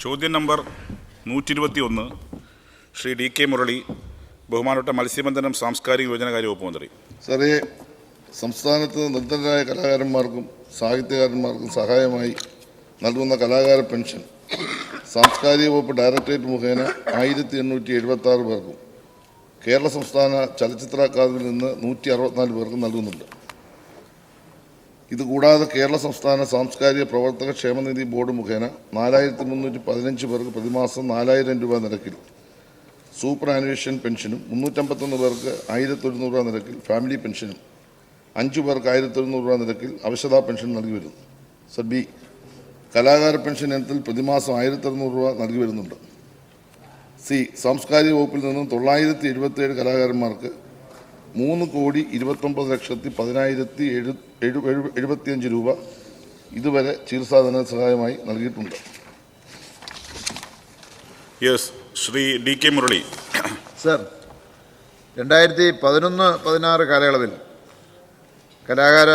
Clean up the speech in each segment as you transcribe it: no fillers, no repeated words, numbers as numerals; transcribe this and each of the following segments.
ചോദ്യം number 121 Shri D K Murali, ബഹുമാനപ്പെട്ട മത്സ്യബന്ധനം സാംസ്കാരിക യുവജനകാര്യ വകുപ്പ് മന്ത്രി. സാറേ, സംസ്ഥാനത്ത് നിർധനരായ കലാകാരന്മാർക്കും സാഹിത്യകാരന്മാർക്കും സഹായമായി നൽകുന്ന കലാകാര പെൻഷൻ സാംസ്കാരിക വകുപ്പ് ഡയറക്ടറേറ്റ് മുഖേന 1876 പേർക്കും കേരള സംസ്ഥാന ചലച്ചിത്ര അക്കാദമിയിൽ നിന്ന് 164 പേർക്കും നൽകുന്നുണ്ട്. ഇതുകൂടാതെ കേരള സംസ്ഥാന സാംസ്കാരിക പ്രവർത്തക ക്ഷേമനിധി ബോർഡ് മുഖേന 4315 പേർക്ക് പ്രതിമാസം 4000 രൂപ നിരക്കിൽ സൂപ്പർ ആനുവേഷൻ പെൻഷനും 351 പേർക്ക് 1100 രൂപ നിരക്കിൽ ഫാമിലി പെൻഷനും 5 പേർക്ക് 1100 രൂപ നിരക്കിൽ അവശതാ പെൻഷൻ നൽകി വരുന്നു. സർ ബി, കലാകാര പെൻഷൻ ഇനത്തിൽ പ്രതിമാസം 1600 രൂപ നൽകി വരുന്നുണ്ട്. സി, സാംസ്കാരിക വകുപ്പിൽ നിന്നും 977 കലാകാരന്മാർക്ക് 3,29,10,1075 രൂപ ഇതുവരെ ചികിത്സാ ധനസഹായമായി നൽകിയിട്ടുണ്ട്. Yes, Shri D K Murali. Sir, 2011-16 കാലയളവിൽ കലാകാര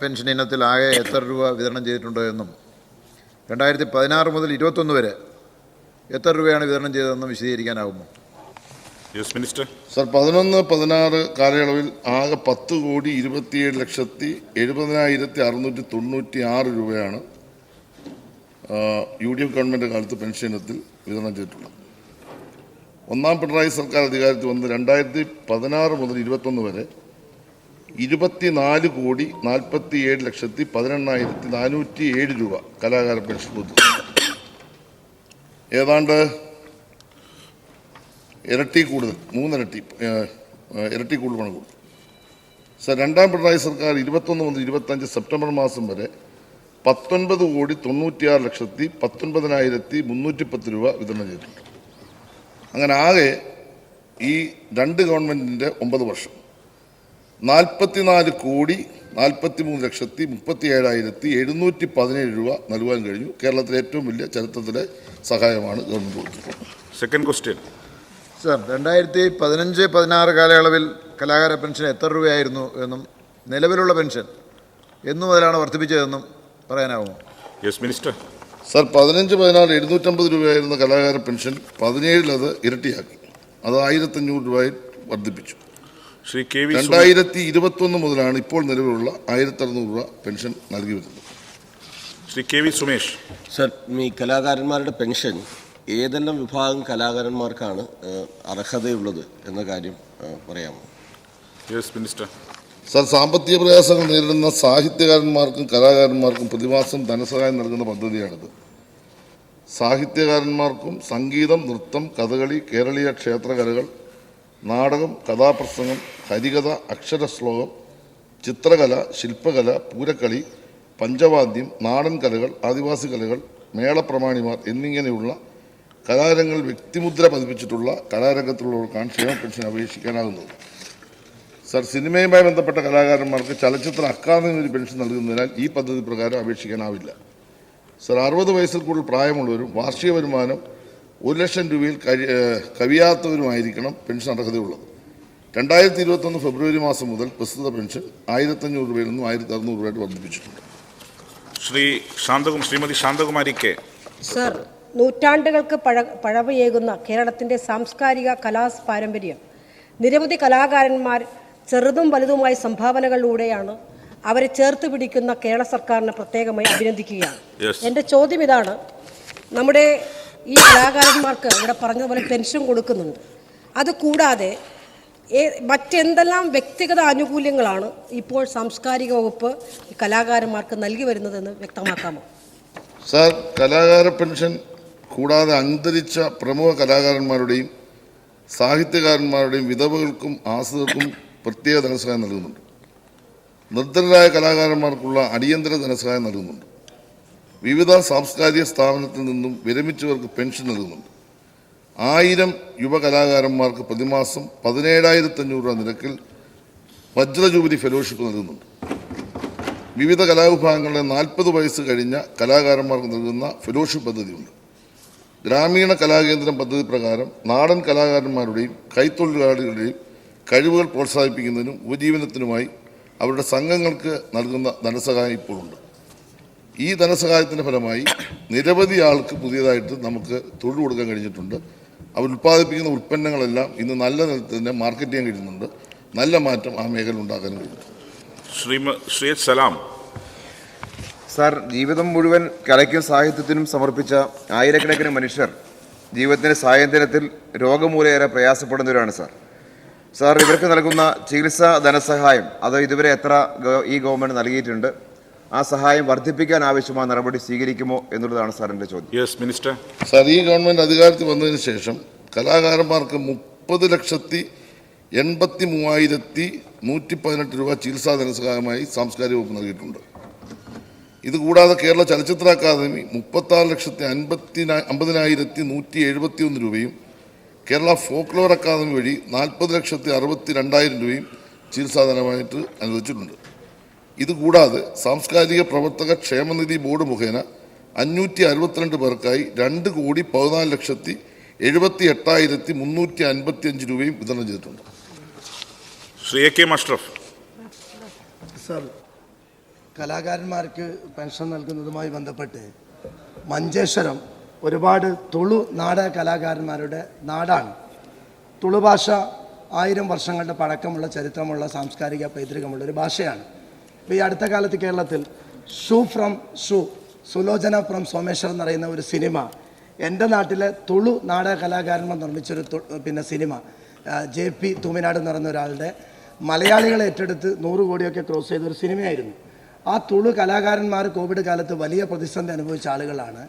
പെൻഷൻ ഇനത്തിൽ ആകെ എത്ര രൂപ വിതരണം ചെയ്തിട്ടുണ്ട് എന്നും 2016 മുതൽ 2021 വരെ എത്ര രൂപയാണ് വിതരണം ചെയ്തതെന്നും വിശദീകരിക്കാനാകുമോ? Yes minister. സർ, 11-16 കാലയളവിൽ ആകെ 10,27,70,696 രൂപയാണ് UDF ഗവൺമെൻറ് കാലത്ത് പെൻഷൻ ഇനത്തിൽ വിതരണം ചെയ്തിട്ടുള്ളത്. ഒന്നാം പിണറായി സർക്കാർ അധികാരത്തിൽ വന്ന് 2016 മുതൽ 2021 വരെ 24,47,18,407 രൂപ കലാകാര പെൻഷൻ കൊടുത്തു. ഏതാണ്ട് ഇരട്ടി കൂടുതൽ, 3 ഇരട്ടി കൂടുതൽ പണം കൊടുത്തു. സർ, രണ്ടാം പിണറായി സർക്കാർ 21 മുതൽ 25 സെപ്റ്റംബർ മാസം വരെ 19,96,19,310 രൂപ വിതരണം ചെയ്തിട്ടുണ്ട്. അങ്ങനെ ആകെ ഈ രണ്ട് ഗവൺമെൻറ്റിൻ്റെ 9 വർഷം 44,43,37,717 രൂപ നൽകാൻ കഴിഞ്ഞു. കേരളത്തിലെ ഏറ്റവും വലിയ ചരിത്രത്തിലെ സഹായമാണ് ഗവൺമെൻറ് കൊടുത്തിട്ടുള്ളത്. Second question. സർ, 2015-16 കാലയളവിൽ കലാകാര പെൻഷൻ എത്ര രൂപയായിരുന്നു എന്നും നിലവിലുള്ള പെൻഷൻ എന്നു മുതലാണ് വർദ്ധിപ്പിച്ചതെന്നും പറയാനാകുമോ? Yes minister. സർ, 15-16 750 രൂപയായിരുന്ന കലാകാര പെൻഷൻ 17 അത് ഇരട്ടിയാക്കി, അത് 1500 രൂപയിൽ വർദ്ധിപ്പിച്ചു. ശ്രീ കെ വി 2021 മുതലാണ് ഇപ്പോൾ നിലവിലുള്ള 1600 രൂപ പെൻഷൻ നൽകി വരുന്നത്. Shri K V Sumesh. Sir, ഈ കലാകാരന്മാരുടെ പെൻഷൻ ഏതെല്ലാം വിഭാഗം കലാകാരന്മാർക്കാണ് അർഹതയുള്ളത് എന്ന കാര്യം പറയാമോ? Yes minister. സർ, സാമ്പത്തിക പ്രയാസങ്ങൾ നേരിടുന്ന സാഹിത്യകാരന്മാർക്കും കലാകാരന്മാർക്കും പ്രതിമാസം ധനസഹായം നൽകുന്ന പദ്ധതിയാണിത്. സാഹിത്യകാരന്മാർക്കും സംഗീതം, നൃത്തം, കഥകളി, കേരളീയ ക്ഷേത്രകലകൾ, നാടകം, കഥാപ്രസംഗം, ഹരികഥ, അക്ഷരശ്ലോകം, ചിത്രകല, ശില്പകല, പൂരക്കളി, പഞ്ചവാദ്യം, നാടൻ കലകൾ, ആദിവാസി കലകൾ, മേളപ്രമാണിമാർ എന്നിങ്ങനെയുള്ള കലാരംഗങ്ങൾ വ്യക്തിമുദ്ര പതിപ്പിച്ചിട്ടുള്ള കലാരംഗത്തുള്ളവർക്കാണ് ക്ഷേമ പെൻഷൻ അപേക്ഷിക്കാനാകുന്നത്. സർ, സിനിമയുമായി ബന്ധപ്പെട്ട കലാകാരന്മാർക്ക് ചലച്ചിത്ര അക്കാദമി പെൻഷൻ നൽകുന്നതിനാൽ ഈ പദ്ധതി പ്രകാരം അപേക്ഷിക്കാനാവില്ല. സർ, 60 വയസ്സിൽ കൂടുതൽ പ്രായമുള്ളവരും വാർഷിക വരുമാനം 1,00,000 രൂപയിൽ കവിയാത്തവരുമായിരിക്കണം പെൻഷൻ അർഹതയുള്ളത്. 2021 ഫെബ്രുവരി മാസം മുതൽ പ്രസ്തുത പെൻഷൻ 1,500 രൂപയിൽ നിന്നും 1,600 രൂപയായിട്ട് വർദ്ധിപ്പിച്ചിട്ടുണ്ട്. ശ്രീമതി ശാന്തകുമാരി കെ. സർ, നൂറ്റാണ്ടുകൾക്ക് പഴമയേകുന്ന കേരളത്തിൻ്റെ സാംസ്കാരിക പാരമ്പര്യം നിരവധി കലാകാരന്മാർ ചെറുതും വലുതുമായ സംഭാവനകളിലൂടെയാണ് അവരെ ചേർത്ത് പിടിക്കുന്ന കേരള സർക്കാരിനെ പ്രത്യേകമായി അഭിനന്ദിക്കുകയാണ്. എൻ്റെ ചോദ്യം ഇതാണ്: നമ്മുടെ ഈ കലാകാരന്മാർക്ക് ഇവിടെ പറഞ്ഞതുപോലെ പെൻഷൻ കൊടുക്കുന്നുണ്ട്, അതുകൂടാതെ മറ്റെന്തെല്ലാം വ്യക്തിഗത ആനുകൂല്യങ്ങളാണ് ഇപ്പോൾ സാംസ്കാരിക വകുപ്പ് കലാകാരന്മാർക്ക് നൽകി വരുന്നതെന്ന് വ്യക്തമാക്കാമോ? സാർ, കലാകാര പെൻഷൻ കൂടാതെ അന്തരിച്ച പ്രമുഖ കലാകാരന്മാരുടെയും സാഹിത്യകാരന്മാരുടെയും വിധവകൾക്കും ആശ്രിതർക്കും പ്രത്യേക ധനസഹായം നൽകുന്നുണ്ട്. നിർധനരായ കലാകാരന്മാർക്കുള്ള അടിയന്തര ധനസഹായം നൽകുന്നുണ്ട്. വിവിധ സാംസ്കാരിക സ്ഥാപനത്തിൽ നിന്നും വിരമിച്ചവർക്ക് പെൻഷൻ നൽകുന്നുണ്ട്. 1000 യുവ കലാകാരന്മാർക്ക് പ്രതിമാസം 17,500 രൂപ നിരക്കിൽ വജ്ര ജൂബിലി ഫെലോഷിപ്പ് നൽകുന്നുണ്ട്. വിവിധ കലാവിഭാഗങ്ങളിലെ 40 വയസ്സ് കഴിഞ്ഞ കലാകാരന്മാർക്ക് നൽകുന്ന ഫെലോഷിപ്പ് പദ്ധതിയുണ്ട്. ഗ്രാമീണ കലാകേന്ദ്രം പദ്ധതി പ്രകാരം നാടൻ കലാകാരന്മാരുടെയും കൈത്തൊഴിലാളികളുടെയും കഴിവുകൾ പ്രോത്സാഹിപ്പിക്കുന്നതിനും ഉപജീവനത്തിനുമായി അവരുടെ സംഘങ്ങൾക്ക് നൽകുന്ന ധനസഹായം ഇപ്പോഴുണ്ട്. ഈ ധനസഹായത്തിൻ്റെ ഫലമായി നിരവധി ആൾക്ക് പുതിയതായിട്ട് നമുക്ക് തൊഴിൽ കൊടുക്കാൻ കഴിഞ്ഞിട്ടുണ്ട്. അവർ ഉൽപ്പാദിപ്പിക്കുന്ന ഉൽപ്പന്നങ്ങളെല്ലാം ഇന്ന് നല്ല നിലത്തിൽ തന്നെ മാർക്കറ്റ് ചെയ്യാൻ കഴിയുന്നുണ്ട്. നല്ല മാറ്റം ആ മേഖല ഉണ്ടാക്കാൻ കഴിയും. ശ്രീ സലാം. സാർ, ജീവിതം മുഴുവൻ കലയ്ക്കും സാഹിത്യത്തിനും സമർപ്പിച്ച ആയിരക്കണക്കിന് മനുഷ്യർ ജീവിതത്തിൻ്റെ സായന്തനത്തിൽ രോഗമൂലയേറെ പ്രയാസപ്പെടുന്നവരാണ് സാർ. സാർ, ഇവർക്ക് നൽകുന്ന ചികിത്സാ ധനസഹായം അത് ഇതുവരെ എത്ര ഈ ഗവൺമെൻറ് നൽകിയിട്ടുണ്ട്? ആ സഹായം വർദ്ധിപ്പിക്കാൻ ആവശ്യമായ നടപടി സ്വീകരിക്കുമോ എന്നുള്ളതാണ് സാർ എൻ്റെ ചോദ്യം. Yes minister. സാർ, ഈ ഗവൺമെൻറ് അധികാരത്തിൽ വന്നതിന് ശേഷം കലാകാരന്മാർക്ക് 30,83,118 രൂപ ചികിത്സാ ധനസഹായമായി സാംസ്കാരിക വകുപ്പ് നൽകിയിട്ടുണ്ട്. ഇതുകൂടാതെ കേരള ചലച്ചിത്ര അക്കാദമി 36,50,171 രൂപയും കേരള ഫോക്ലോർ അക്കാദമി വഴി 40,62,200 രൂപയും ചികിത്സാധനമായിട്ട് അനുവദിച്ചിട്ടുണ്ട്. ഇതുകൂടാതെ സാംസ്കാരിക പ്രവർത്തക ക്ഷേമനിധി ബോർഡ് മുഖേന 562 പേർക്കായി 2,14,78,355 രൂപയും വിതരണം ചെയ്തിട്ടുണ്ട്. Shri A K Musharaf. Sir, കലാകാരന്മാർക്ക് പെൻഷൻ നൽകുന്നതുമായി ബന്ധപ്പെട്ട് മഞ്ചേശ്വരം ഒരുപാട് തുളു നാടക കലാകാരന്മാരുടെ നാടാണ്. തുളു ഭാഷ 1000 വർഷങ്ങളുടെ പഴക്കമുള്ള ചരിത്രമുള്ള സാംസ്കാരിക പൈതൃകമുള്ള ഒരു ഭാഷയാണ്. ഇപ്പോൾ ഈ അടുത്ത കാലത്ത് കേരളത്തിൽ സുലോചന ഫ്രം സോമേശ്വർ എന്ന് പറയുന്ന ഒരു സിനിമ എൻ്റെ നാട്ടിലെ തുളു നാടക കലാകാരന്മാർ നിർമ്മിച്ചൊരു സിനിമ JP തൂമിനാട് എന്ന് പറയുന്ന ഒരാളുടെ മലയാളികളെ ഏറ്റെടുത്ത് 100 കോടിയൊക്കെ ക്രോസ് ചെയ്തൊരു സിനിമയായിരുന്നു. ആ തുളു കലാകാരന്മാർ കോവിഡ് കാലത്ത് വലിയ പ്രതിസന്ധി അനുഭവിച്ച ആളുകളാണ്.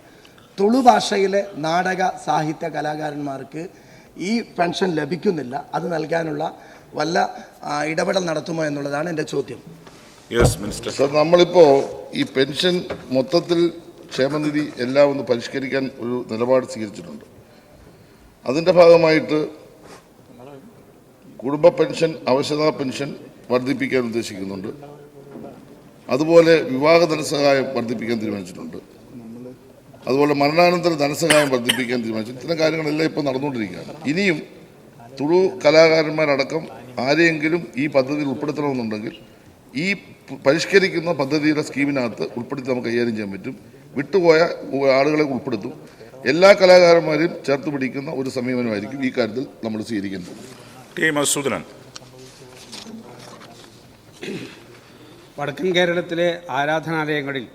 തുളു ഭാഷയിലെ നാടക സാഹിത്യ കലാകാരന്മാർക്ക് ഈ പെൻഷൻ ലഭിക്കുന്നില്ല. അത് നൽകാനുള്ള വല്ല ഇടപെടൽ നടത്തുമോ എന്നുള്ളതാണ് എൻ്റെ ചോദ്യം. Yes minister. സാർ, നമ്മളിപ്പോൾ ഈ പെൻഷൻ മൊത്തത്തിൽ ക്ഷേമനിധി എല്ലാം ഒന്ന് പരിഷ്കരിക്കാൻ ഒരു നിലപാട് സ്വീകരിച്ചിട്ടുണ്ട്. അതിൻ്റെ ഭാഗമായിട്ട് കുടുംബ പെൻഷൻ, അവശതാ പെൻഷൻ വർദ്ധിപ്പിക്കാൻ ഉദ്ദേശിക്കുന്നുണ്ട്. അതുപോലെ വിവാഹ ധനസഹായം വർദ്ധിപ്പിക്കാൻ തീരുമാനിച്ചിട്ടുണ്ട്. അതുപോലെ മരണാനന്തര ധനസഹായം വർദ്ധിപ്പിക്കാൻ തീരുമാനിച്ചു. ഇത്തരം കാര്യങ്ങളെല്ലാം ഇപ്പോൾ നടന്നുകൊണ്ടിരിക്കുകയാണ്. ഇനിയും തുളു കലാകാരന്മാരടക്കം ആരെയെങ്കിലും ഈ പദ്ധതിയിൽ ഉൾപ്പെടുത്തണമെന്നുണ്ടെങ്കിൽ ഈ പരിഷ്കരിക്കുന്ന പദ്ധതിയുടെ സ്കീമിനകത്ത് ഉൾപ്പെടുത്തി നമുക്ക് കൈകാര്യം ചെയ്യാൻ പറ്റും. വിട്ടുപോയ ആളുകളെ ഉൾപ്പെടുത്തും. എല്ലാ കലാകാരന്മാരെയും ചേർത്ത് പിടിക്കുന്ന ഒരു സമീപനമായിരിക്കും ഈ കാര്യത്തിൽ നമ്മൾ സ്വീകരിക്കുന്നത്. വടക്കൻ കേരളത്തിലെ ആരാധനാലയങ്ങളിൽ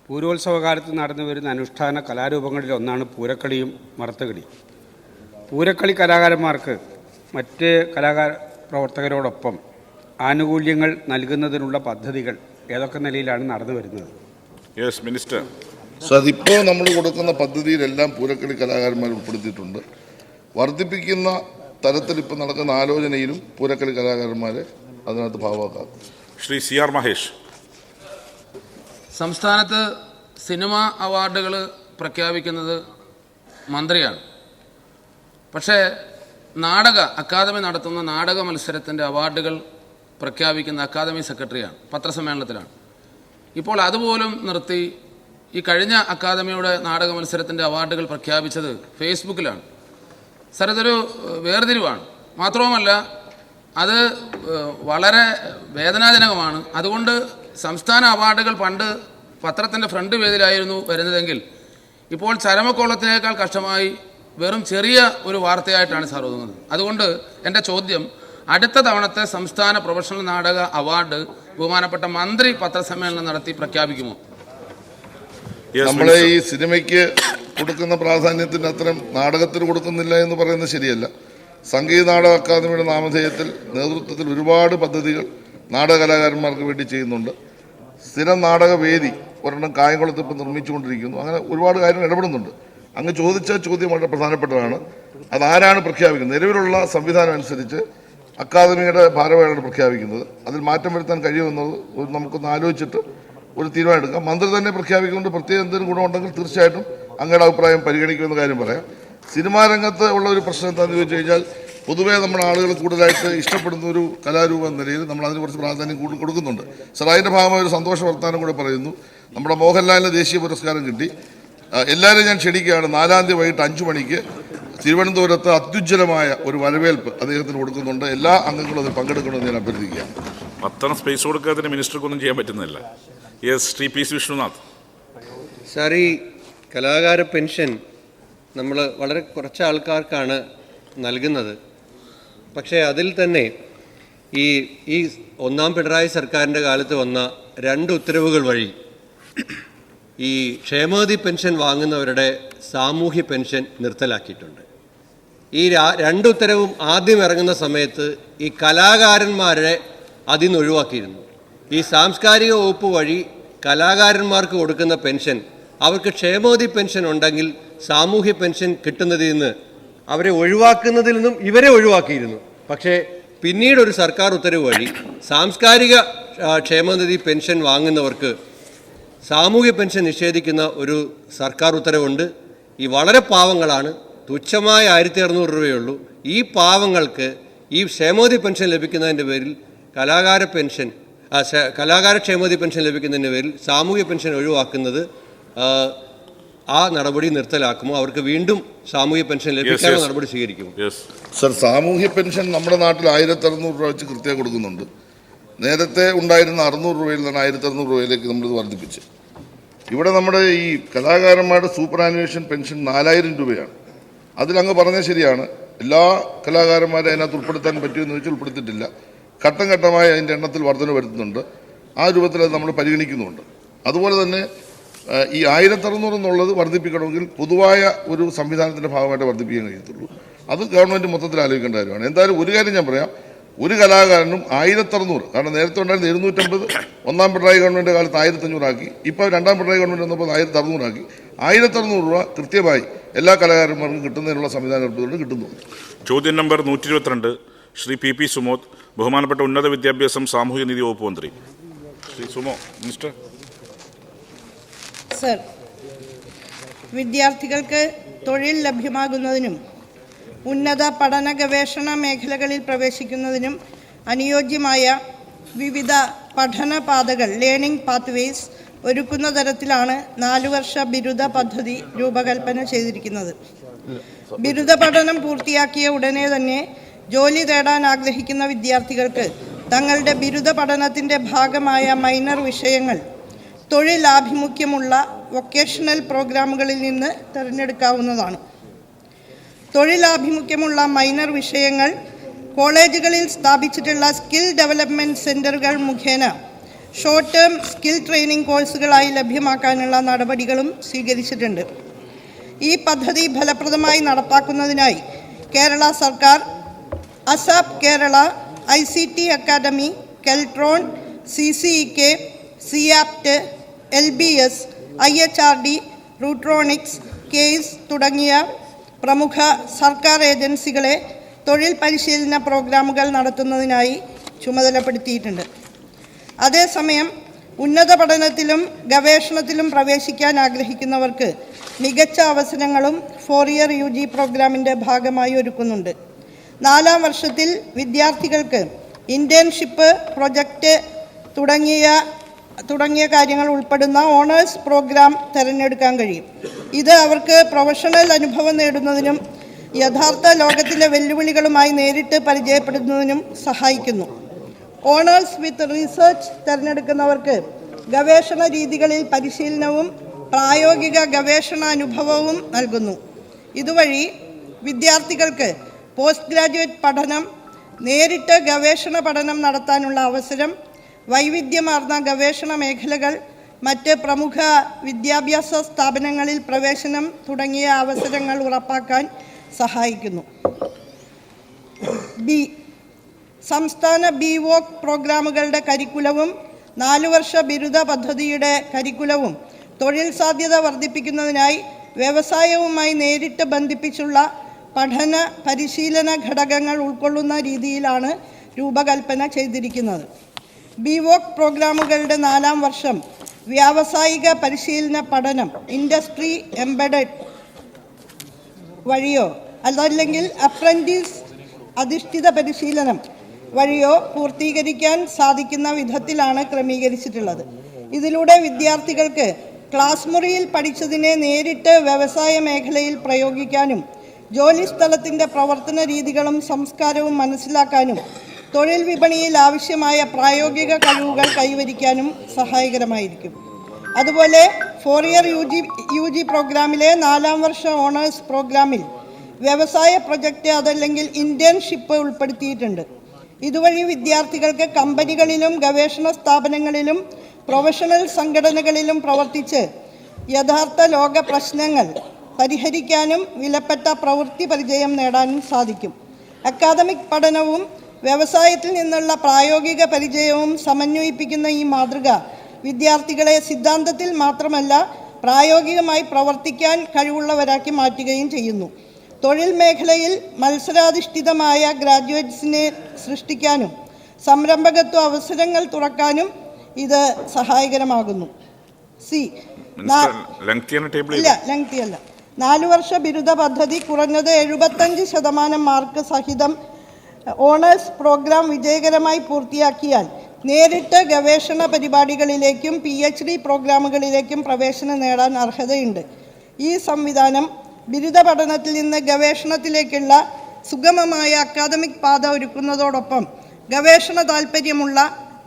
പൂരോത്സവകാലത്ത് നടന്നു വരുന്ന അനുഷ്ഠാന കലാരൂപങ്ങളിൽ ഒന്നാണ് പൂരക്കളിയും മറത്തുകളി. പൂരക്കളി കലാകാരന്മാർക്ക് മറ്റ് പ്രവർത്തകരോടൊപ്പം ആനുകൂല്യങ്ങൾ നൽകുന്നതിനുള്ള പദ്ധതികൾ ഏതൊക്കെ നിലയിലാണ് നടന്നു വരുന്നത്? Yes minister. സോ അതിപ്പോൾ നമ്മൾ കൊടുക്കുന്ന പദ്ധതിയിലെല്ലാം പൂരക്കളി കലാകാരന്മാർ ഉൾപ്പെടുത്തിയിട്ടുണ്ട്. വർദ്ധിപ്പിക്കുന്ന തരത്തിൽ ഇപ്പോൾ നടക്കുന്ന ആലോചനയിലും പൂരക്കളി കലാകാരന്മാരെ അതിനകത്ത് ഭാഗമാക്കാം. Shri C R Mahesh. സംസ്ഥാനത്ത് സിനിമാ അവാർഡുകൾ പ്രഖ്യാപിക്കുന്നത് മന്ത്രിയാണ്. പക്ഷേ അക്കാദമി നടത്തുന്ന നാടക മത്സരത്തിൻ്റെ അവാർഡുകൾ പ്രഖ്യാപിക്കുന്ന അക്കാദമി സെക്രട്ടറിയാണ്, പത്രസമ്മേളനത്തിലാണ്. ഇപ്പോൾ അതുപോലും നിർത്തി ഈ കഴിഞ്ഞ അക്കാദമിയുടെ നാടക മത്സരത്തിൻ്റെ അവാർഡുകൾ പ്രഖ്യാപിച്ചത് ഫേസ്ബുക്കിലാണ്. സർ, ഇതൊരു വേർതിരിവാണ്. മാത്രവുമല്ല അത് വളരെ വേദനാജനകമാണ്. അതുകൊണ്ട് സംസ്ഥാന അവാർഡുകൾ പണ്ട് പത്രത്തിൻ്റെ ഫ്രണ്ട് പേജിലായിരുന്നു വരുന്നതെങ്കിൽ ഇപ്പോൾ ചരമക്കോളത്തിനേക്കാൾ കഷ്ടമായി വെറും ചെറിയ ഒരു വാർത്തയായിട്ടാണ് സാർ ഒതുങ്ങുന്നത്. അതുകൊണ്ട് എൻ്റെ ചോദ്യം, അടുത്ത തവണത്തെ സംസ്ഥാന പ്രൊഫഷണൽ നാടക അവാർഡ് ബഹുമാനപ്പെട്ട മന്ത്രി പത്രസമ്മേളനം നടത്തി പ്രഖ്യാപിക്കുമോ? നമ്മളെ ഈ സിനിമയ്ക്ക് കൊടുക്കുന്ന പ്രാധാന്യത്തിന് അത്തരം നാടകത്തിന് കൊടുക്കുന്നില്ല എന്ന് പറയുന്നത് ശരിയല്ല. സംഗീത നാടക അക്കാദമിയുടെ നാമധേയത്തിൽ നേതൃത്വത്തിൽ ഒരുപാട് പദ്ധതികൾ നാടക കലാകാരന്മാർക്ക് വേണ്ടി ചെയ്യുന്നുണ്ട്. സ്ഥിരം നാടക വേദി ഒരെണ്ണം കായംകുളത്ത് ഇപ്പോൾ നിർമ്മിച്ചുകൊണ്ടിരിക്കുന്നു. അങ്ങനെ ഒരുപാട് കാര്യങ്ങൾ ഇടപെടുന്നുണ്ട്. അങ്ങ് ചോദിച്ച ചോദ്യം വളരെ പ്രധാനപ്പെട്ടതാണ്. അതാരാണ് പ്രഖ്യാപിക്കുന്നത്? നിലവിലുള്ള സംവിധാനം അനുസരിച്ച് അക്കാദമിയുടെ ഭാരവാഹികളാണ് പ്രഖ്യാപിക്കുന്നത്. അതിൽ മാറ്റം വരുത്താൻ കഴിയുമെന്നത് നമുക്കൊന്ന് ആലോചിച്ചിട്ട് ഒരു തീരുമാനം എടുക്കാം. മന്ത്രി തന്നെ പ്രഖ്യാപിക്കുന്നുണ്ട്. പ്രത്യേകം എന്തെങ്കിലും ഗുണമുണ്ടെങ്കിൽ തീർച്ചയായിട്ടും അങ്ങയുടെ അഭിപ്രായം പരിഗണിക്കുമെന്ന കാര്യം പറയാം. സിനിമാ രംഗത്ത് ഉള്ള ഒരു പ്രശ്നം എന്താണെന്ന് ചോദിച്ചു കഴിഞ്ഞാൽ, പൊതുവേ നമ്മുടെ ആളുകൾ കൂടുതലായിട്ട് ഇഷ്ടപ്പെടുന്ന ഒരു കലാരൂപം എന്ന നിലയിൽ നമ്മൾ അതിന് കുറച്ച് പ്രാധാന്യം കൊടുക്കുന്നുണ്ട്. സർ, അതിൻ്റെ ഭാഗമായ ഒരു സന്തോഷ വർത്താനം കൂടെ പറയുന്നു. നമ്മുടെ മോഹൻലാലിന് ദേശീയ പുരസ്കാരം കിട്ടി. എല്ലാവരെയും ഞാൻ ക്ഷണിക്കുകയാണ്. 4-ാം തീയതി വൈകിട്ട് 5 മണിക്ക് തിരുവനന്തപുരത്ത് അത്യുജ്വലമായ ഒരു വരവേൽപ്പ് അദ്ദേഹത്തിന് കൊടുക്കുന്നുണ്ട്. എല്ലാ അംഗങ്ങളും അതിൽ പങ്കെടുക്കണമെന്ന് ഞാൻ അഭ്യർത്ഥിക്കുകയാണ്. അത്തരം സ്പേസ് കൊടുക്കാത്തതിന് മിനിസ്റ്റർക്കൊന്നും ചെയ്യാൻ പറ്റുന്നില്ല. Yes, Shri P C Vishnunath. Sir, ഈ കലാകാര പെൻഷൻ നമ്മൾ വളരെ കുറച്ച് ആൾക്കാർക്കാണ് നൽകുന്നത്. പക്ഷേ അതിൽ തന്നെ ഈ ഒന്നാം പിണറായി സർക്കാരിൻ്റെ കാലത്ത് വന്ന 2 ഉത്തരവുകൾ വഴി ഈ ക്ഷേമനിധി പെൻഷൻ വാങ്ങുന്നവരുടെ സാമൂഹ്യ പെൻഷൻ നിർത്തലാക്കിയിട്ടുണ്ട്. ഈ 2 ഉത്തരവും ആദ്യം ഇറങ്ങുന്ന സമയത്ത് ഈ കലാകാരന്മാരെ അതിൽ നിന്ന് ഒഴിവാക്കിയിരുന്നു. ഈ സാംസ്കാരിക വകുപ്പ് വഴി കലാകാരന്മാർക്ക് കൊടുക്കുന്ന പെൻഷൻ, അവർക്ക് ക്ഷേമനിധി പെൻഷൻ ഉണ്ടെങ്കിൽ സാമൂഹ്യ പെൻഷൻ കിട്ടുന്നതിൽ നിന്ന് അവരെ ഒഴിവാക്കുന്നതിൽ നിന്നും ഇവരെ ഒഴിവാക്കിയിരുന്നു. പക്ഷേ പിന്നീട് ഒരു സർക്കാർ ഉത്തരവ് വഴി സാംസ്കാരിക ക്ഷേമനിധി പെൻഷൻ വാങ്ങുന്നവർക്ക് സാമൂഹ്യ പെൻഷൻ നിഷേധിക്കുന്ന ഒരു സർക്കാർ ഉത്തരവുണ്ട്. ഈ വളരെ പാവങ്ങളാണ്, തുച്ഛമായ 1600 രൂപയുള്ളൂ. ഈ പാവങ്ങൾക്ക് ഈ ക്ഷേമനിധി പെൻഷൻ ലഭിക്കുന്നതിൻ്റെ പേരിൽ കലാകാര ക്ഷേമനിധി പെൻഷൻ ലഭിക്കുന്നതിൻ്റെ പേരിൽ സാമൂഹ്യ പെൻഷൻ ഒഴിവാക്കുന്നത്, ആ നടപടി നിർത്തലാക്കുമോ? അവർക്ക് വീണ്ടും സാമൂഹ്യ പെൻഷൻ ലഭിക്കാനുള്ള നടപടി സ്വീകരിക്കുമോ? സർ, സാമൂഹ്യ പെൻഷൻ നമ്മുടെ നാട്ടിൽ 1600 രൂപ വെച്ച് കൃത്യം കൊടുക്കുന്നുണ്ട്. നേരത്തെ ഉണ്ടായിരുന്ന 600 രൂപയിൽ നിന്ന് 1600 രൂപയിലേക്ക് നമ്മളിത് വർദ്ധിപ്പിച്ച്. ഇവിടെ നമ്മുടെ ഈ കലാകാരന്മാരുടെ സൂപ്പർ ആനുവേഷൻ പെൻഷൻ 4000 രൂപയാണ്. അതിലങ്ങ് പറഞ്ഞത് ശരിയാണ്, എല്ലാ കലാകാരന്മാരെ അതിനകത്ത് ഉൾപ്പെടുത്താൻ പറ്റുമെന്ന് വെച്ചാൽ ഉൾപ്പെടുത്തിയിട്ടില്ല. ഘട്ടം ഘട്ടമായി അതിൻ്റെ എണ്ണത്തിൽ വർധന വരുത്തുന്നുണ്ട്. ആ രൂപത്തിൽ അത് നമ്മൾ പരിഗണിക്കുന്നുണ്ട്. അതുപോലെ തന്നെ ഈ 1600 എന്നുള്ളത് വർദ്ധിപ്പിക്കണമെങ്കിൽ പൊതുവായ ഒരു സംവിധാനത്തിൻ്റെ ഭാഗമായിട്ട് വർദ്ധിപ്പിക്കാൻ കഴിയത്തുള്ളൂ. അത് ഗവൺമെൻറ് മൊത്തത്തിൽ ആലോചിക്കേണ്ട കാര്യമാണ്. എന്തായാലും ഒരു കാര്യം ഞാൻ പറയാം, ഒരു കലാകാരനും 1600, കാരണം നേരത്തെ ഉണ്ടായിരുന്ന 250, ഒന്നാം പിണറായി ഗവൺമെൻറ് കാലത്ത് 1500 ആക്കി, ഇപ്പോൾ രണ്ടാം പിണറായി ഗവൺമെൻറ് വന്നപ്പോൾ 1600 ആക്കി. 1600 രൂപ കൃത്യമായി എല്ലാ കലാകാരന്മാർക്കും കിട്ടുന്നതിനുള്ള സംവിധാനം ഏർപ്പെടുത്തുകൊണ്ട് കിട്ടുന്നുണ്ട്. ചോദ്യം number 122, Shri P P Sumod, ബഹുമാനപ്പെട്ട ഉന്നത വിദ്യാഭ്യാസം സാമൂഹിക നീതി വകുപ്പ് മന്ത്രി. Shri sumo, minister. സർ, വിദ്യാർത്ഥികൾക്ക് തൊഴിൽ ലഭ്യമാകുന്നതിനും ഉന്നത പഠന ഗവേഷണ മേഖലകളിൽ പ്രവേശിക്കുന്നതിനും അനുയോജ്യമായ വിവിധ പഠന പാതകൾ, ലേണിംഗ് പാത്വേസ് ഒരുക്കുന്ന തരത്തിലാണ് 4 വർഷ ബിരുദ പദ്ധതി രൂപകൽപ്പന ചെയ്തിരിക്കുന്നത്. ബിരുദ പഠനം പൂർത്തിയാക്കിയ ഉടനെ തന്നെ ജോലി തേടാൻ ആഗ്രഹിക്കുന്ന വിദ്യാർത്ഥികൾക്ക് തങ്ങളുടെ ബിരുദ പഠനത്തിൻ്റെ ഭാഗമായ മൈനർ വിഷയങ്ങൾ തൊഴിലാഭിമുഖ്യമുള്ള വൊക്കേഷണൽ പ്രോഗ്രാമുകളിൽ നിന്ന് തിരഞ്ഞെടുക്കാവുന്നതാണ്. തൊഴിലാഭിമുഖ്യമുള്ള മൈനർ വിഷയങ്ങൾ കോളേജുകളിൽ സ്ഥാപിച്ചിട്ടുള്ള സ്കിൽ ഡെവലപ്മെൻറ്റ് സെൻ്ററുകൾ മുഖേന ഷോർട്ട് ടേം സ്കിൽ ട്രെയിനിങ് കോഴ്സുകളായി ലഭ്യമാക്കാനുള്ള നടപടികളും സ്വീകരിച്ചിട്ടുണ്ട്. ഈ പദ്ധതി ഫലപ്രദമായി നടപ്പാക്കുന്നതിനായി കേരള സർക്കാർ ASAP Kerala, ICT academy, Keltron, CCEK, സിയാപ്റ്റ്, LBS, IHRD, റൂട്രോണിക്സ്, കേസ് തുടങ്ങിയ പ്രമുഖ സർക്കാർ ഏജൻസികളെ തൊഴിൽ പരിശീലന പ്രോഗ്രാമുകൾ നടത്തുന്നതിനായി ചുമതലപ്പെടുത്തിയിട്ടുണ്ട്. അതേസമയം ഉന്നത പഠനത്തിലും ഗവേഷണത്തിലും പ്രവേശിക്കാൻ ആഗ്രഹിക്കുന്നവർക്ക് മികച്ച അവസരങ്ങളും 4 ഇയർ UG പ്രോഗ്രാമിൻ്റെ ഭാഗമായി ഒരുക്കുന്നുണ്ട്. 4ാം വർഷത്തിൽ വിദ്യാർത്ഥികൾക്ക് ഇൻറ്റേൺഷിപ്പ്, പ്രൊജക്റ്റ് തുടങ്ങിയ കാര്യങ്ങൾ ഉൾപ്പെടുന്ന ഓണേഴ്സ് പ്രോഗ്രാം തിരഞ്ഞെടുക്കാൻ കഴിയും. ഇത് അവർക്ക് പ്രൊഫഷണൽ അനുഭവം നേടുന്നതിനും യഥാർത്ഥ ലോകത്തിലെ വെല്ലുവിളികളുമായി നേരിട്ട് പരിചയപ്പെടുന്നതിനും സഹായിക്കുന്നു. ഓണേഴ്സ് വിത്ത് റിസർച്ച് തിരഞ്ഞെടുക്കുന്നവർക്ക് ഗവേഷണ രീതികളിൽ പരിശീലനവും പ്രായോഗിക ഗവേഷണ അനുഭവവും നൽകുന്നു. ഇതുവഴി വിദ്യാർത്ഥികൾക്ക് പോസ്റ്റ് ഗ്രാജുവേറ്റ് പഠനം, നേരിട്ട് ഗവേഷണ പഠനം നടത്താനുള്ള അവസരം, വൈവിധ്യമാർന്ന ഗവേഷണ മേഖലകൾ, മറ്റ് പ്രമുഖ വിദ്യാഭ്യാസ സ്ഥാപനങ്ങളിൽ പ്രവേശനം തുടങ്ങിയ അവസരങ്ങൾ ഉറപ്പാക്കാൻ സഹായിക്കുന്നു. സംസ്ഥാന BVOC പ്രോഗ്രാമുകളുടെ കരിക്കുലവും 4 വർഷ ബിരുദ പദ്ധതിയുടെ കരിക്കുലവും തൊഴിൽ സാധ്യത വർദ്ധിപ്പിക്കുന്നതിനായി വ്യവസായവുമായി നേരിട്ട് ബന്ധിപ്പിച്ചുള്ള പഠന പരിശീലന ഘടകങ്ങൾ ഉൾക്കൊള്ളുന്ന രീതിയിലാണ് രൂപകൽപ്പന ചെയ്തിരിക്കുന്നത്. BVOC പ്രോഗ്രാമുകളുടെ 4ാം വർഷം വ്യാവസായിക പരിശീലന പഠനം ഇൻഡസ്ട്രി എംബഡഡ് വഴിയോ അതല്ലെങ്കിൽ അപ്രന്റീസ് അധിഷ്ഠിത പരിശീലനം വഴിയോ പൂർത്തീകരിക്കാൻ സാധിക്കുന്ന വിധത്തിലാണ് ക്രമീകരിച്ചിട്ടുള്ളത്. ഇതിലൂടെ വിദ്യാർത്ഥികൾക്ക് ക്ലാസ് മുറിയിൽ പഠിച്ചതിനെ നേരിട്ട് വ്യവസായ മേഖലയിൽ പ്രയോഗിക്കാനും ജോലിസ്ഥലത്തിൻ്റെ പ്രവർത്തന രീതികളും സംസ്കാരവും മനസ്സിലാക്കാനും തൊഴിൽ വിപണിയിൽ ആവശ്യമായ പ്രായോഗിക കഴിവുകൾ കൈവരിക്കാനും സഹായകരമായിരിക്കും. അതുപോലെ 4 ഇയർ യു ജി പ്രോഗ്രാമിലെ 4-ാം വർഷ ഓണേഴ്സ് പ്രോഗ്രാമിൽ വ്യവസായ പ്രൊജക്റ്റ് അതല്ലെങ്കിൽ ഇന്റേൺഷിപ്പ് ഉൾപ്പെടുത്തിയിട്ടുണ്ട്. ഇതുവഴി വിദ്യാർത്ഥികൾക്ക് കമ്പനികളിലും ഗവേഷണ സ്ഥാപനങ്ങളിലും പ്രൊഫഷണൽ സംഘടനകളിലും പ്രവർത്തിച്ച് യഥാർത്ഥ ലോക പ്രശ്നങ്ങൾ പരിഹരിക്കാനും വിലപ്പെട്ട പ്രവൃത്തി പരിചയം നേടാനും സാധിക്കും. അക്കാദമിക് പഠനവും വ്യവസായത്തിൽ നിന്നുള്ള പ്രായോഗിക പരിചയവും സമന്വയിപ്പിക്കുന്ന ഈ മാതൃക വിദ്യാർത്ഥികളെ സിദ്ധാന്തത്തിൽ മാത്രമല്ല പ്രായോഗികമായി പ്രവർത്തിക്കാൻ കഴിവുള്ളവരാക്കി മാറ്റുകയും ചെയ്യുന്നു. തൊഴിൽ മേഖലയിൽ മത്സരാധിഷ്ഠിതമായ ഗ്രാജുവേറ്റ്സിനെ സൃഷ്ടിക്കാനും സംരംഭകത്വ അവസരങ്ങൾ തുറക്കാനും ഇത് സഹായകരമാകുന്നു. ലെങ്തിയല്ല 4 വർഷ ബിരുദ പദ്ധതി കുറഞ്ഞത് 75% മാർക്ക് സഹിതം ഓണേഴ്സ് പ്രോഗ്രാം വിജയകരമായി പൂർത്തിയാക്കിയാൽ നേരിട്ട് ഗവേഷണ പരിപാടികളിലേക്കും PhD പ്രോഗ്രാമുകളിലേക്കും പ്രവേശനം നേടാൻ അർഹതയുണ്ട്. ഈ സംവിധാനം ബിരുദ പഠനത്തിൽ നിന്ന് ഗവേഷണത്തിലേക്കുള്ള സുഗമമായ അക്കാദമിക് പാത ഒരുക്കുന്നതോടൊപ്പം ഗവേഷണ താൽപ്പര്യമുള്ള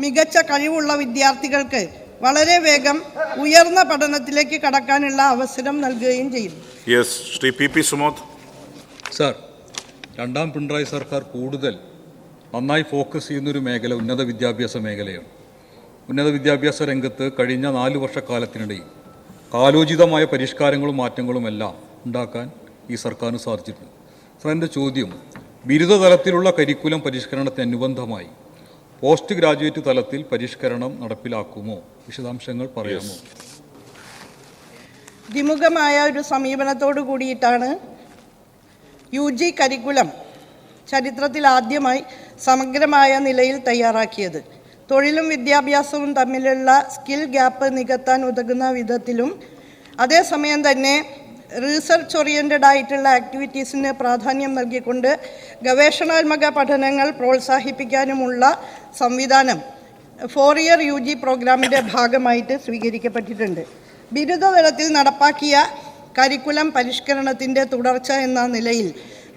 മികച്ച കഴിവുള്ള വിദ്യാർത്ഥികൾക്ക് വളരെ വേഗം ഉയർന്ന പഠനത്തിലേക്ക് കടക്കാനുള്ള അവസരം നൽകുകയും ചെയ്യും. ശ്രീ പി സുമോദ്. സാർ, 2ാം പിണറായി സർക്കാർ കൂടുതൽ നന്നായി ഫോക്കസ് ചെയ്യുന്നൊരു മേഖല ഉന്നത വിദ്യാഭ്യാസ മേഖലയാണ്. ഉന്നത വിദ്യാഭ്യാസ രംഗത്ത് കഴിഞ്ഞ 4 വർഷക്കാലത്തിനിടയിൽ കാലോചിതമായ പരിഷ്കാരങ്ങളും മാറ്റങ്ങളും എല്ലാം ഉണ്ടാക്കാൻ ഈ സർക്കാരിന് സാധിച്ചിട്ടുണ്ട്. സാർ, എൻ്റെ ചോദ്യം, ബിരുദതലത്തിലുള്ള കരിക്കുലം പരിഷ്കരണത്തിന് അനുബന്ധമായി പോസ്റ്റ് ഗ്രാജുവേറ്റ് തലത്തിൽ പരിഷ്കരണം നടപ്പിലാക്കുമോ? വിശദാംശങ്ങൾ പറയാമോ? ദ്വിമുഖമായ ഒരു സമീപനത്തോടു കൂടിയിട്ടാണ് UG കരിക്കുലം ചരിത്രത്തിൽ ആദ്യമായി സമഗ്രമായ നിലയിൽ തയ്യാറാക്കിയത്. തൊഴിലും വിദ്യാഭ്യാസവും തമ്മിലുള്ള സ്കിൽ ഗ്യാപ്പ് നികത്താൻ ഉതകുന്ന വിധത്തിലും അതേസമയം തന്നെ റീസർച്ച് ഓറിയൻറ്റഡ് ആയിട്ടുള്ള ആക്ടിവിറ്റീസിന് പ്രാധാന്യം നൽകിക്കൊണ്ട് ഗവേഷണാത്മക പഠനങ്ങൾ പ്രോത്സാഹിപ്പിക്കാനുമുള്ള സംവിധാനം 4 ഇയർ UG പ്രോഗ്രാമിൻ്റെ ഭാഗമായിട്ട് സ്വീകരിക്കപ്പെട്ടിട്ടുണ്ട്. ബിരുദതലത്തിൽ നടപ്പാക്കിയ കരിക്കുലം പരിഷ്കരണത്തിൻ്റെ തുടർച്ച എന്ന നിലയിൽ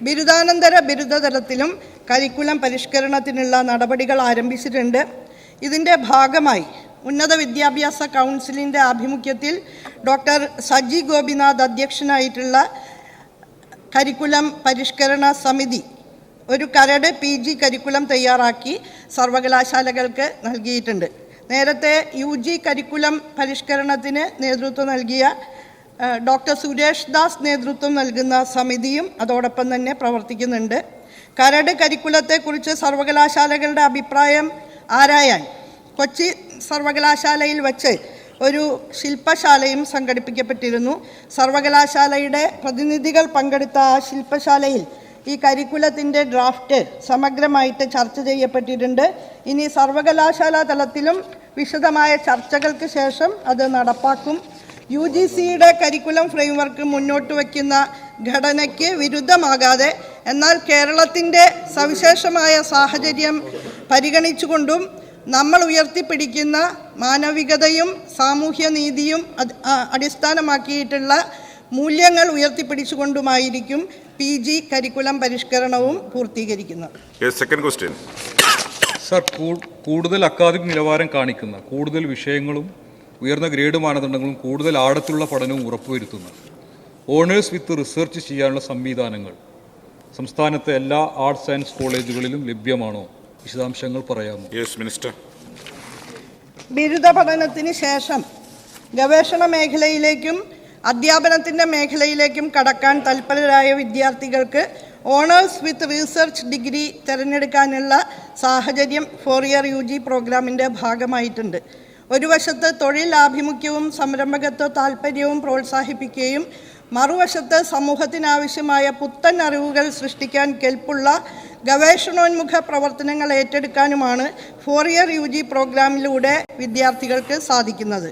ബിരുദാനന്തര ബിരുദതലത്തിലും കരിക്കുലം പരിഷ്കരണത്തിനുള്ള നടപടികൾ ആരംഭിച്ചിട്ടുണ്ട്. ഇതിൻ്റെ ഭാഗമായി ഉന്നത വിദ്യാഭ്യാസ കൗൺസിലിൻ്റെ ആഭിമുഖ്യത്തിൽ ഡോക്ടർ സജി ഗോപിനാഥ് അധ്യക്ഷനായിട്ടുള്ള കരിക്കുലം പരിഷ്കരണ സമിതി ഒരു കരട് PG കരിക്കുലം തയ്യാറാക്കി സർവകലാശാലകൾക്ക് നൽകിയിട്ടുണ്ട്. നേരത്തെ UG കരിക്കുലം പരിഷ്കരണത്തിന് നേതൃത്വം നൽകിയ ഡോക്ടർ സുരേഷ് ദാസ് നേതൃത്വം നൽകുന്ന സമിതിയും അതോടൊപ്പം തന്നെ പ്രവർത്തിക്കുന്നുണ്ട്. കരട് കരിക്കുലത്തെക്കുറിച്ച് സർവകലാശാലകളുടെ അഭിപ്രായം ആരായാൻ കൊച്ചി സർവകലാശാലയിൽ വച്ച് ഒരു ശില്പശാലയും സംഘടിപ്പിക്കപ്പെട്ടിരുന്നു. സർവകലാശാലയുടെ പ്രതിനിധികൾ പങ്കെടുത്ത ആ ശില്പശാലയിൽ ഈ കരിക്കുലത്തിൻ്റെ ഡ്രാഫ്റ്റ് സമഗ്രമായിട്ട് ചർച്ച ചെയ്യപ്പെട്ടിട്ടുണ്ട്. ഇനി സർവകലാശാല തലത്തിലും വിശദമായ ചർച്ചകൾക്ക് ശേഷം അത് നടപ്പാക്കും. UGCയുടെ കരിക്കുലം ഫ്രെയിംവർക്ക് മുന്നോട്ട് വയ്ക്കുന്ന ഘടനയ്ക്ക് വിരുദ്ധമാകാതെ എന്നാൽ കേരളത്തിൻ്റെ സവിശേഷമായ സാഹചര്യം പരിഗണിച്ചുകൊണ്ടും നമ്മൾ ഉയർത്തിപ്പിടിക്കുന്ന മാനവികതയും സാമൂഹ്യനീതിയും അടിസ്ഥാനമാക്കിയിട്ടുള്ള മൂല്യങ്ങൾ ഉയർത്തിപ്പിടിച്ചുകൊണ്ടുമായിരിക്കും PG കരിക്കുലം പരിഷ്കരണവും പൂർത്തീകരിക്കുന്നത്. സർ, കൂടുതൽ അക്കാദമിക് നിലവാരം കാണിക്കുന്ന കൂടുതൽ വിഷയങ്ങളും ഉയർന്ന ഗ്രേഡ് മാനദണ്ഡങ്ങളും കൂടുതൽ ആഴത്തിലുള്ള പഠനവും ഉറപ്പുവരുത്തുന്ന ഓണേഴ്സ് വിത്ത് റിസർച്ച് ചെയ്യാനുള്ള സംവിധാനങ്ങൾ സംസ്ഥാനത്തെ എല്ലാ ആർട്സ് ആൻഡ് കോളേജുകളിലും ലഭ്യമാണോ? വിശദാംശങ്ങൾ പറയാമോ? മിനിസ്റ്റർ. ബിരുദ പഠനത്തിന് ശേഷം ഗവേഷണ മേഖലയിലേക്കും അധ്യാപനത്തിൻ്റെ മേഖലയിലേക്കും കടക്കാൻ തൽപരരായ വിദ്യാർത്ഥികൾക്ക് ഓണേഴ്സ് വിത്ത് റിസർച്ച് ഡിഗ്രി തിരഞ്ഞെടുക്കാനുള്ള സാഹചര്യം 4 ഇയർ UG പ്രോഗ്രാമിൻ്റെ ഭാഗമായിട്ടുണ്ട്. ഒരു വശത്ത് തൊഴിൽ ആഭിമുഖ്യവും സംരംഭകത്വ താൽപ്പര്യവും പ്രോത്സാഹിപ്പിക്കുകയും മറുവശത്ത് സമൂഹത്തിനാവശ്യമായ പുത്തൻ അറിവുകൾ സൃഷ്ടിക്കാൻ കെൽപ്പുള്ള ഗവേഷണോന്മുഖ പ്രവർത്തനങ്ങൾ ഏറ്റെടുക്കാനുമാണ് 4 ഇയർ UG പ്രോഗ്രാമിലൂടെ വിദ്യാർത്ഥികൾക്ക് സാധിക്കുന്നത്.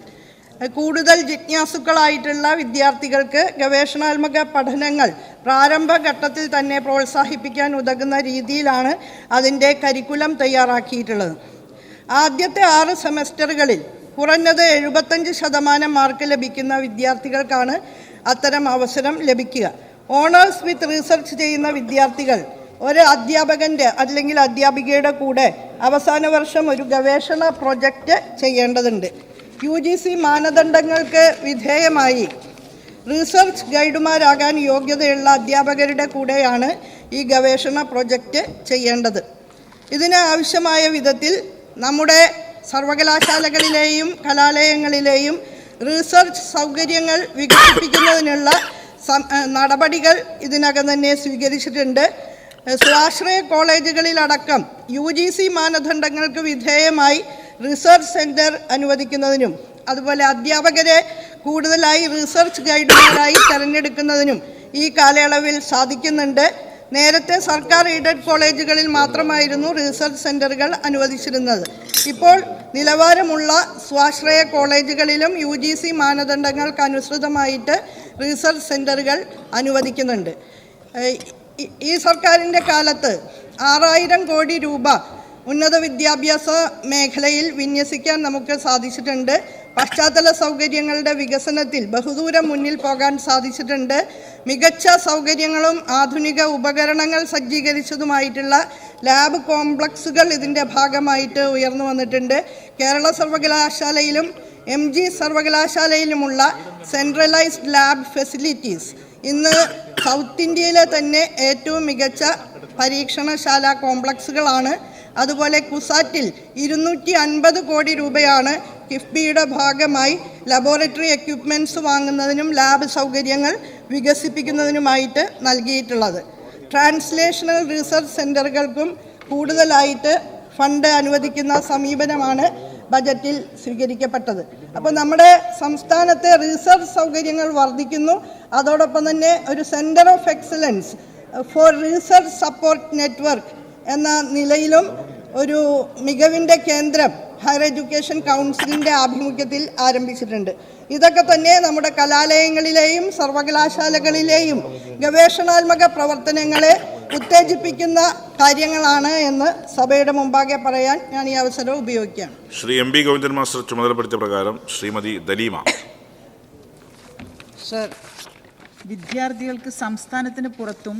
കൂടുതൽ ജിജ്ഞാസുക്കളായിട്ടുള്ള വിദ്യാർത്ഥികൾക്ക് ഗവേഷണാത്മക പഠനങ്ങൾ പ്രാരംഭഘട്ടത്തിൽ തന്നെ പ്രോത്സാഹിപ്പിക്കാൻ ഉതകുന്ന രീതിയിലാണ് അതിൻ്റെ കരിക്കുലം തയ്യാറാക്കിയിട്ടുള്ളത്. ആദ്യത്തെ 6 സെമസ്റ്ററുകളിൽ കുറഞ്ഞത് 75% മാർക്ക് ലഭിക്കുന്ന വിദ്യാർത്ഥികൾക്കാണ് അത്തരം അവസരം ലഭിക്കുക. ഓണേഴ്സ് വിത്ത് റിസർച്ച് ചെയ്യുന്ന വിദ്യാർത്ഥികൾ ഒരു അധ്യാപകൻ്റെ അല്ലെങ്കിൽ അധ്യാപികയുടെ കൂടെ അവസാന വർഷം ഒരു ഗവേഷണ പ്രൊജക്റ്റ് ചെയ്യേണ്ടതുണ്ട്. UGC മാനദണ്ഡങ്ങൾക്ക് വിധേയമായി റിസർച്ച് ഗൈഡുമാരാകാൻ യോഗ്യതയുള്ള അധ്യാപകരുടെ കൂടെയാണ് ഈ ഗവേഷണ പ്രൊജക്റ്റ് ചെയ്യേണ്ടത്. ഇതിന് ആവശ്യമായ വിധത്തിൽ നമ്മുടെ സർവകലാശാലകളിലെയും കലാലയങ്ങളിലെയും റിസർച്ച് സൗകര്യങ്ങൾ വികസിപ്പിക്കുന്നതിനുള്ള നടപടികൾ ഇതിനകം തന്നെ സ്വീകരിച്ചിട്ടുണ്ട്. സ്വാശ്രയ കോളേജുകളിലടക്കം UGC മാനദണ്ഡങ്ങൾക്ക് വിധേയമായി റിസർച്ച് സെൻറ്റർ അനുവദിക്കുന്നതിനും അതുപോലെ അധ്യാപകരെ കൂടുതലായി റിസർച്ച് ഗൈഡുമാരായി തിരഞ്ഞെടുക്കുന്നതിനും ഈ കാലയളവിൽ സാധിക്കുന്നുണ്ട്. നേരത്തെ സർക്കാർ എയ്ഡഡ് കോളേജുകളിൽ മാത്രമായിരുന്നു റിസർച്ച് സെൻറ്ററുകൾ അനുവദിച്ചിരുന്നത്. ഇപ്പോൾ നിലവാരമുള്ള സ്വാശ്രയ കോളേജുകളിലും UGC മാനദണ്ഡങ്ങൾക്കനുസൃതമായിട്ട് റിസർച്ച് സെൻറ്ററുകൾ അനുവദിക്കുന്നുണ്ട്. ഈ സർക്കാരിൻ്റെ കാലത്ത് 6000 കോടി രൂപ ഉന്നത വിദ്യാഭ്യാസ മേഖലയിൽ വിന്യസിക്കാൻ നമുക്ക് സാധിച്ചിട്ടുണ്ട്. പശ്ചാത്തല സൗകര്യങ്ങളുടെ വികസനത്തിൽ ബഹുദൂരം മുന്നിൽ പോകാൻ സാധിച്ചിട്ടുണ്ട്. മികച്ച സൗകര്യങ്ങളും ആധുനിക ഉപകരണങ്ങൾ സജ്ജീകരിച്ചതുമായിട്ടുള്ള ലാബ് കോംപ്ലക്സുകൾ ഇതിൻ്റെ ഭാഗമായിട്ട് ഉയർന്നു വന്നിട്ടുണ്ട്. കേരള സർവകലാശാലയിലും MG സർവകലാശാലയിലുമുള്ള സെൻട്രലൈസ്ഡ് ലാബ് ഫെസിലിറ്റീസ് ഇന്ന് സൗത്ത് ഇന്ത്യയിലെ തന്നെ ഏറ്റവും മികച്ച പരീക്ഷണശാല കോംപ്ലക്സുകളാണ്. അതുപോലെ കുസാറ്റിൽ 250 കോടി രൂപയാണ് കിഫ്ബിയുടെ ഭാഗമായി ലബോറട്ടറി എക്യുപ്മെൻറ്റ്സ് വാങ്ങുന്നതിനും ലാബ് സൗകര്യങ്ങൾ വികസിപ്പിക്കുന്നതിനുമായിട്ട് നൽകിയിട്ടുള്ളത്. ട്രാൻസ്ലേഷണൽ റിസർച്ച് സെൻറ്ററുകൾക്കും കൂടുതലായിട്ട് ഫണ്ട് അനുവദിക്കുന്ന സമീപനമാണ് ബജറ്റിൽ സ്വീകരിക്കപ്പെട്ടത്. അപ്പോൾ നമ്മുടെ സംസ്ഥാനത്തെ റിസർച്ച് സൗകര്യങ്ങൾ വർദ്ധിക്കുന്നു. അതോടൊപ്പം തന്നെ ഒരു centre of excellence for research support network എന്ന നിലയിലും ഒരു മികവിൻ്റെ കേന്ദ്രം ഹയർ എഡ്യൂക്കേഷൻ കൗൺസിലിൻ്റെ ആഭിമുഖ്യത്തിൽ ആരംഭിച്ചിട്ടുണ്ട്. ഇതൊക്കെ തന്നെ നമ്മുടെ കലാലയങ്ങളിലെയും സർവകലാശാലകളിലെയും ഗവേഷണാത്മക പ്രവർത്തനങ്ങളെ ഉത്തേജിപ്പിക്കുന്ന കാര്യങ്ങളാണ് എന്ന് സഭയുടെ മുമ്പാകെ പറയാൻ ഞാൻ ഈ അവസരം ഉപയോഗിക്കുകയാണ്. ശ്രീ MB ഗോവിന്ദൻ മാസ്റ്റർ ചുമതലപ്പെടുത്തിയ പ്രകാരം ശ്രീമതി ദലീമ. സർ, വിദ്യാർത്ഥികൾക്ക് സംസ്ഥാനത്തിന് പുറത്തും